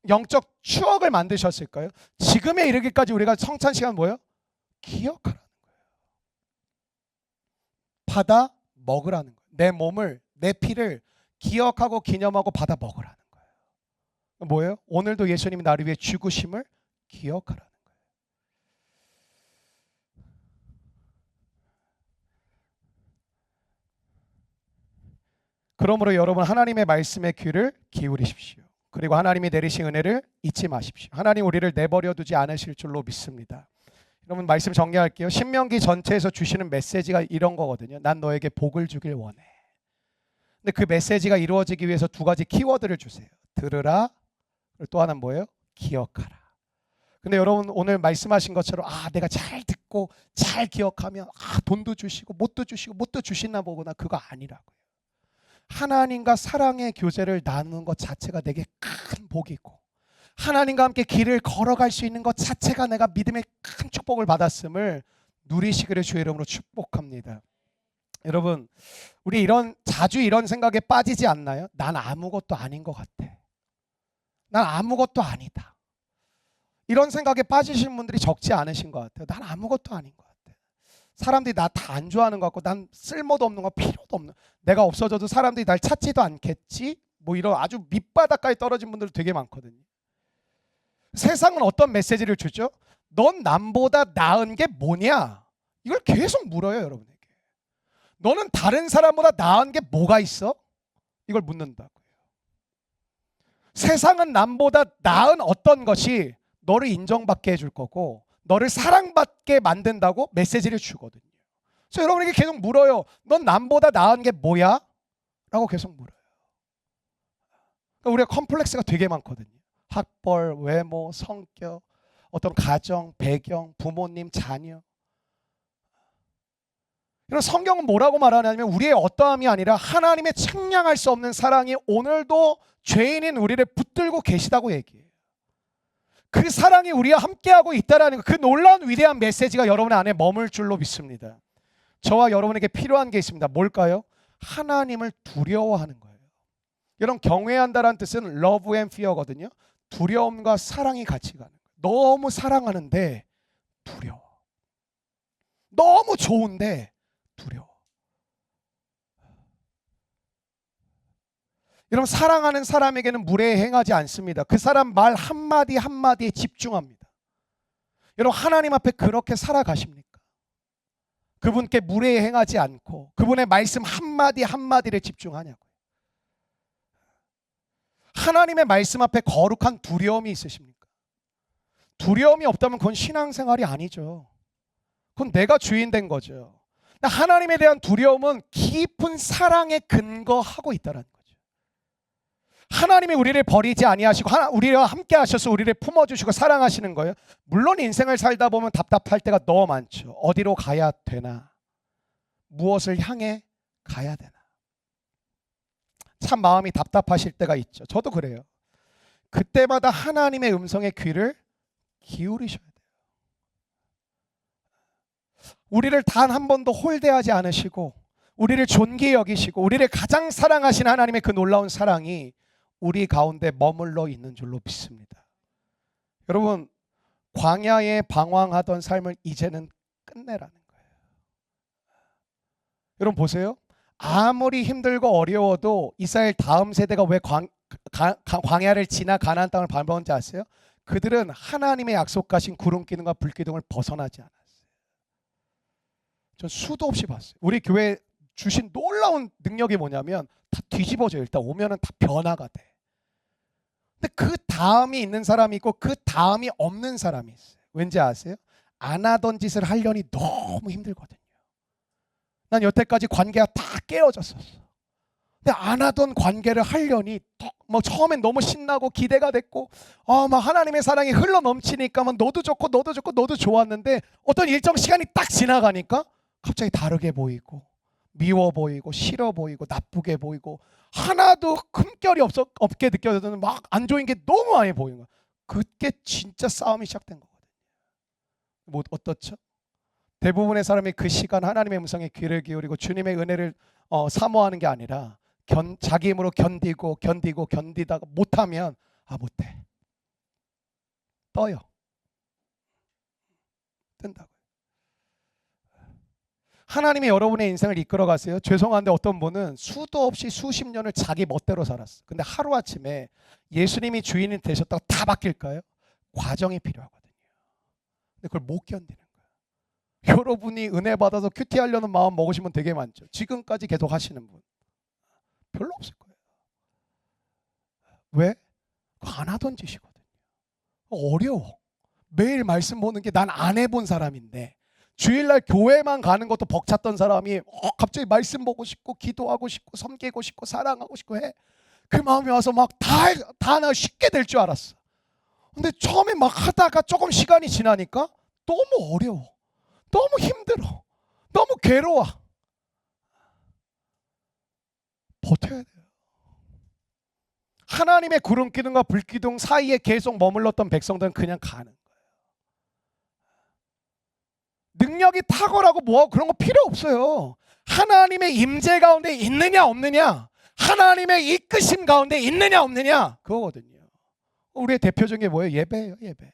영적 추억을 만드셨을까요? 지금에 이르기까지 우리가 성찬식은 뭐예요? 기억하라는 거예요. 받아 먹으라는 거예요. 내 몸을, 내 피를 기억하고 기념하고 받아 먹으라는 거예요. 뭐예요? 오늘도 예수님이 나를 위해 죽으심을 기억하라는 거예요. 그러므로 여러분 하나님의 말씀에 귀를 기울이십시오. 그리고 하나님이 내리신 은혜를 잊지 마십시오. 하나님 우리를 내버려 두지 않으실 줄로 믿습니다. 여러분 말씀 정리할게요. 신명기 전체에서 주시는 메시지가 이런 거거든요. 난 너에게 복을 주길 원해. 근데 그 메시지가 이루어지기 위해서 두 가지 키워드를 주세요. 들으라. 또 하나는 뭐예요? 기억하라. 근데 여러분 오늘 말씀하신 것처럼 내가 잘 듣고 잘 기억하면 돈도 주시고 못도 주시고 못도 주시나 보구나. 그거 아니라고요. 하나님과 사랑의 교제를 나누는 것 자체가 내게 큰 복이고 하나님과 함께 길을 걸어갈 수 있는 것 자체가 내가 믿음의 큰 축복을 받았음을 누리시기를 주의 이름으로 축복합니다. 여러분 우리 자주 이런 생각에 빠지지 않나요? 난 아무것도 아닌 것 같아. 난 아무것도 아니다. 이런 생각에 빠지신 분들이 적지 않으신 것 같아요. 난 아무것도 아닌 것 같아. 사람들이 나 다 안 좋아하는 것 같고 난 쓸모도 없는 거 필요도 없는 내가 없어져도 사람들이 날 찾지도 않겠지 뭐 이런 아주 밑바닥까지 떨어진 분들 되게 많거든요. 세상은 어떤 메시지를 주죠? 넌 남보다 나은 게 뭐냐? 이걸 계속 물어요 여러분에게. 너는 다른 사람보다 나은 게 뭐가 있어? 이걸 묻는다고요. 세상은 남보다 나은 어떤 것이 너를 인정받게 해줄 거고 너를 사랑받게 만든다고 메시지를 주거든요. 그래서 여러분에게 계속 물어요. 넌 남보다 나은 게 뭐야? 라고 계속 물어요. 그러니까 우리가 컴플렉스가 되게 많거든요. 학벌, 외모, 성격, 어떤 가정, 배경, 부모님, 자녀. 이런 성경은 뭐라고 말하냐면 우리의 어떠함이 아니라 하나님의 측량할 수 없는 사랑이 오늘도 죄인인 우리를 붙들고 계시다고 얘기해요. 그 사랑이 우리와 함께하고 있다는 그 놀라운 위대한 메시지가 여러분의 안에 머물 줄로 믿습니다. 저와 여러분에게 필요한 게 있습니다. 뭘까요? 하나님을 두려워하는 거예요. 여러분 경외한다는 뜻은 love and fear거든요. 두려움과 사랑이 같이 가는 거예요. 너무 사랑하는데 두려워. 너무 좋은데 두려워. 여러분 사랑하는 사람에게는 무례에 행하지 않습니다. 그 사람 말 한마디 한마디에 집중합니다. 여러분 하나님 앞에 그렇게 살아가십니까? 그분께 무례에 행하지 않고 그분의 말씀 한마디 한마디에 집중하냐고요. 하나님의 말씀 앞에 거룩한 두려움이 있으십니까? 두려움이 없다면 그건 신앙생활이 아니죠. 그건 내가 주인 된 거죠. 하나님에 대한 두려움은 깊은 사랑에 근거하고 있다는 거죠. 하나님이 우리를 버리지 아니하시고 우리와 함께 하셔서 우리를 품어주시고 사랑하시는 거예요. 물론 인생을 살다 보면 답답할 때가 너무 많죠. 어디로 가야 되나? 무엇을 향해 가야 되나? 참 마음이 답답하실 때가 있죠. 저도 그래요. 그때마다 하나님의 음성에 귀를 기울이셔야 돼요. 우리를 단 한 번도 홀대하지 않으시고 우리를 존귀히 여기시고 우리를 가장 사랑하신 하나님의 그 놀라운 사랑이 우리 가운데 머물러 있는 줄로 믿습니다. 여러분, 광야에 방황하던 삶을 이제는 끝내라는 거예요. 여러분 보세요. 아무리 힘들고 어려워도 이스라엘 다음 세대가 왜 광야를 지나 가나안 땅을 밟았는지 아세요? 그들은 하나님의 약속하신 구름 기둥과 불 기둥을 벗어나지 않았어요. 전 수도 없이 봤어요. 우리 교회 주신 놀라운 능력이 뭐냐면 다 뒤집어져요. 일단 오면은 다 변화가 돼. 근데 그 다음이 있는 사람이 있고 그 다음이 없는 사람이 있어요. 왠지 아세요? 안 하던 짓을 하려니 너무 힘들거든요. 난 여태까지 관계가 다 깨어졌었어. 근데 안 하던 관계를 하려니 뭐 처음엔 너무 신나고 기대가 됐고 막 하나님의 사랑이 흘러 넘치니까 막 너도 좋고 너도 좋고 너도 좋았는데 어떤 일정 시간이 딱 지나가니까 갑자기 다르게 보이고 미워 보이고 싫어 보이고 나쁘게 보이고 하나도 흠결이 없게 느껴지는 막 안 좋은 게 너무 많이 보이는 거야. 그게 진짜 싸움이 시작된 거거든요. 뭐 어떻죠? 대부분의 사람이 그 시간 하나님의 음성에 귀를 기울이고 주님의 은혜를 사모하는 게 아니라 자기 힘으로 견디다가 못하면 못해. 떠요. 뜬다고요. 하나님이 여러분의 인생을 이끌어 가세요. 죄송한데 어떤 분은 수도 없이 수십 년을 자기 멋대로 살았어. 근데 하루아침에 예수님이 주인이 되셨다고 다 바뀔까요? 과정이 필요하거든요. 근데 그걸 못 견디는 거예요. 여러분이 은혜 받아서 큐티하려는 마음 먹으시면 되게 많죠. 지금까지 계속 하시는 분 별로 없을 거예요. 왜? 안 하던 짓이거든요. 어려워. 매일 말씀 보는 게 난 안 해본 사람인데 주일날 교회만 가는 것도 벅찼던 사람이 갑자기 말씀 보고 싶고 기도하고 싶고 섬기고 싶고 사랑하고 싶고 해. 그 마음이 와서 막 다 나 쉽게 될 줄 알았어. 근데 처음에 막 하다가 조금 시간이 지나니까 너무 어려워. 너무 힘들어. 너무 괴로워. 버텨야 돼요. 하나님의 구름 기둥과 불 기둥 사이에 계속 머물렀던 백성들은 그냥 가는 거예요. 능력이 탁월하고 뭐 그런 거 필요 없어요. 하나님의 임재 가운데 있느냐 없느냐, 하나님의 이끄심 가운데 있느냐 없느냐, 그거거든요. 우리의 대표적인 게 뭐예요? 예배예요. 예배.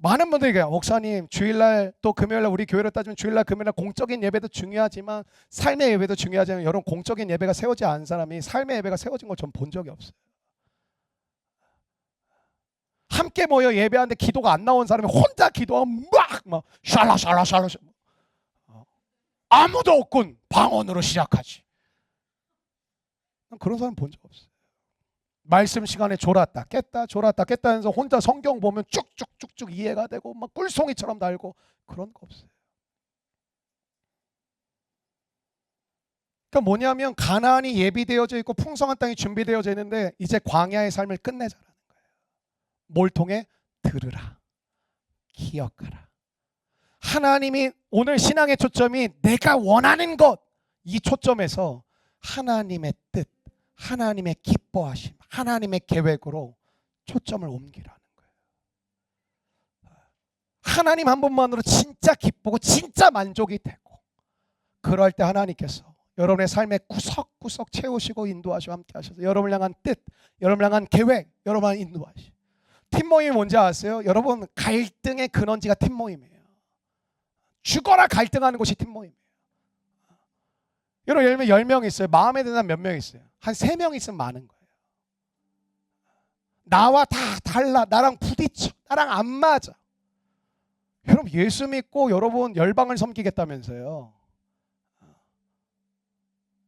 많은 분들이 그래요. 목사님 주일날 또 금요일날 우리 교회로 따지면 주일날 금요일날 공적인 예배도 중요하지만 삶의 예배도 중요하지만 여러분 공적인 예배가 세워지지 않은 사람이 삶의 예배가 세워진 걸 전 본 적이 없어요. 함께 모여 예배하는데 기도가 안 나온 사람이 혼자 기도하고 막 샬라샬라 아무도 없군 방언으로 시작하지. 그런 사람 본 적 없어요. 말씀 시간에 졸았다 깼다 졸았다 깼다 해서 혼자 성경 보면 쭉쭉쭉쭉 이해가 되고 막 꿀송이처럼 달고 그런 거 없어요. 그러니까 뭐냐면 가나안이 예비되어져 있고 풍성한 땅이 준비되어져 있는데 이제 광야의 삶을 끝내자라는 거예요. 뭘 통해? 들으라, 기억하라. 하나님이 오늘 신앙의 초점이 내가 원하는 것, 이 초점에서 하나님의 뜻, 하나님의 기뻐하심, 하나님의 계획으로 초점을 옮기라는 거예요. 하나님 한 분만으로 진짜 기쁘고 진짜 만족이 되고 그럴 때 하나님께서 여러분의 삶에 구석구석 채우시고 인도하시고 함께 하셔서 여러분을 향한 뜻, 여러분을 향한 계획, 여러분을 인도하시고. 팀모임이 뭔지 아세요? 여러분 갈등의 근원지가 팀모임이에요. 죽어라 갈등하는 곳이 팀모임이에요. 여러분 예를 들면 10명 있어요. 마음에 드는 사람 몇 명 있어요? 한 3명 있으면 많은 거예요. 나와 다 달라. 나랑 부딪혀. 나랑 안 맞아. 여러분 예수 믿고 여러분 열방을 섬기겠다면서요.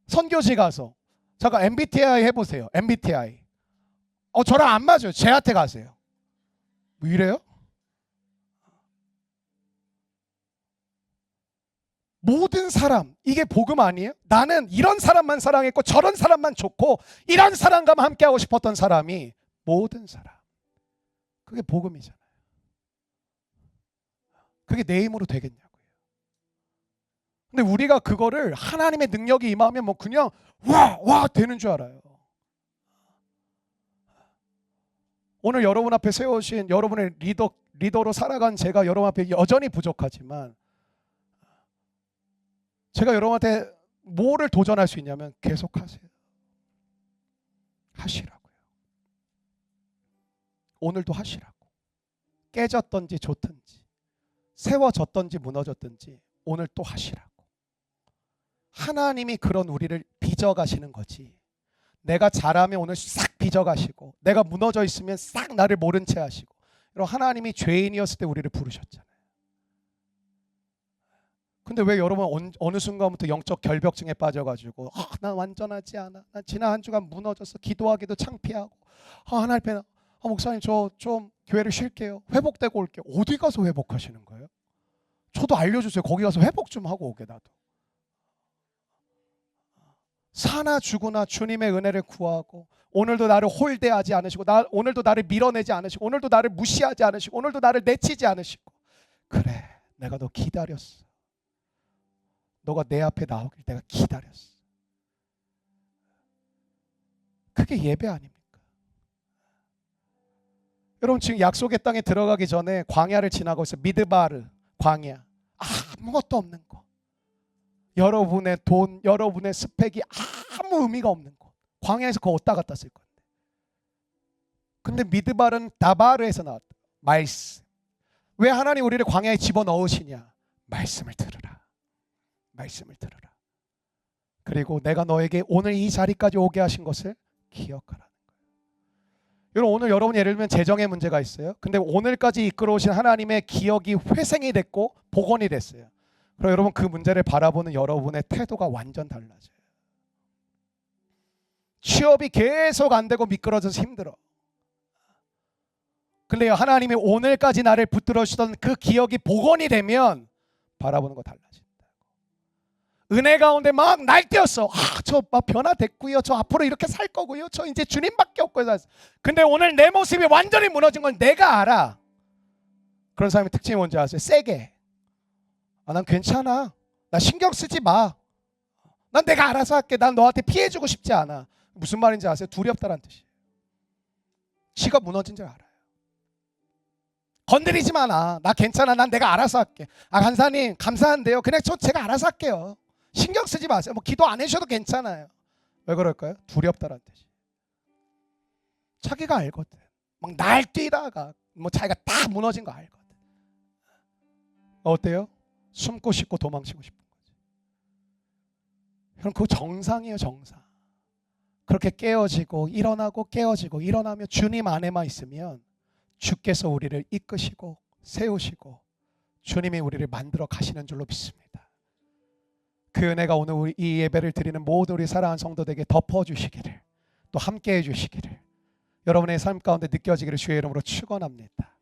선교지 가서 잠깐 MBTI 해보세요. MBTI. 저랑 안 맞아요. 쟤한테 가세요. 뭐 이래요? 모든 사람, 이게 복음 아니에요? 나는 이런 사람만 사랑했고 저런 사람만 좋고 이런 사람과 함께하고 싶었던 사람이 모든 사람. 그게 복음이잖아요. 그게 내 힘으로 되겠냐고요. 근데 우리가 그거를 하나님의 능력이 임하면 뭐 그냥 와 되는 줄 알아요. 오늘 여러분 앞에 세우신 여러분의 리더로 살아간 제가 여러분 앞에 여전히 부족하지만 제가 여러분한테 뭐를 도전할 수 있냐면 계속하세요. 하시라고요. 오늘도 하시라고. 깨졌던지 좋든지 세워졌던지 무너졌든지 오늘 또 하시라고. 하나님이 그런 우리를 빚어가시는 거지. 내가 잘하면 오늘 싹 빚어가시고 내가 무너져 있으면 싹 나를 모른 채 하시고. 여러분 하나님이 죄인이었을 때 우리를 부르셨잖아요. 근데 왜 여러분 어느 순간부터 영적 결벽증에 빠져가지고 난 완전하지 않아. 난 지난 한 주간 무너졌어. 기도하기도 창피하고. 하나님 앞에 목사님 저 좀 교회를 쉴게요. 회복되고 올게요. 어디 가서 회복하시는 거예요? 저도 알려주세요. 거기 가서 회복 좀 하고 오게 나도. 사나 죽으나 주님의 은혜를 구하고 오늘도 나를 홀대하지 않으시고 오늘도 나를 밀어내지 않으시고 오늘도 나를 무시하지 않으시고 오늘도 나를 내치지 않으시고 그래 내가 너 기다렸어. 너가 내 앞에 나오길 내가 기다렸어. 그게 예배 아닙니까? 여러분 지금 약속의 땅에 들어가기 전에 광야를 지나고 있어요. 미드바르 광야. 아무것도 없는 거. 여러분의 돈, 여러분의 스펙이 아무 의미가 없는 거. 광야에서 그거 어디다 갖다 쓸 건데. 근데 미드바르는 다바르에서 나왔다. 말씀. 왜 하나님 우리를 광야에 집어넣으시냐? 말씀을 들으라. 말씀을 들으라. 그리고 내가 너에게 오늘 이 자리까지 오게 하신 것을 기억하라는 거예요. 여러분 오늘 여러분 예를 들면 재정의 문제가 있어요. 근데 오늘까지 이끌어오신 하나님의 기억이 회생이 됐고 복원이 됐어요. 그럼 여러분 그 문제를 바라보는 여러분의 태도가 완전 달라져요. 취업이 계속 안 되고 미끄러져서 힘들어. 근데 하나님이 오늘까지 나를 붙들어 주시던 그 기억이 복원이 되면 바라보는 거 달라진다. 은혜 가운데 막 날뛰었어. 저 막 변화됐고요. 저 앞으로 이렇게 살 거고요. 저 이제 주님밖에 없고요. 근데 오늘 내 모습이 완전히 무너진 건 내가 알아. 그런 사람의 특징이 뭔지 아세요? 세게. 난 괜찮아. 나 신경 쓰지 마. 난 내가 알아서 할게. 난 너한테 피해주고 싶지 않아. 무슨 말인지 아세요? 두렵다라는 뜻이에요. 지가 무너진 줄 알아요. 건드리지 마. 나 괜찮아. 난 내가 알아서 할게. 간사님 감사한데요. 그냥 제가 알아서 할게요. 신경 쓰지 마세요. 뭐 기도 안 해주셔도 괜찮아요. 왜 그럴까요? 두렵다라는 뜻이에요. 자기가 알거든. 막 날뛰다가 뭐 자기가 딱 무너진 거 알거든. 어때요? 숨고 싶고 도망치고 싶은 거지. 여러분 그거 정상이에요. 정상. 그렇게 깨어지고 일어나고 깨어지고 일어나며 주님 안에만 있으면 주께서 우리를 이끄시고 세우시고 주님이 우리를 만들어 가시는 줄로 믿습니다. 그 은혜가 오늘 우리 이 예배를 드리는 모든 우리 사랑하는 성도들에게 덮어주시기를 또 함께해 주시기를 여러분의 삶 가운데 느껴지기를 주의 이름으로 축원합니다.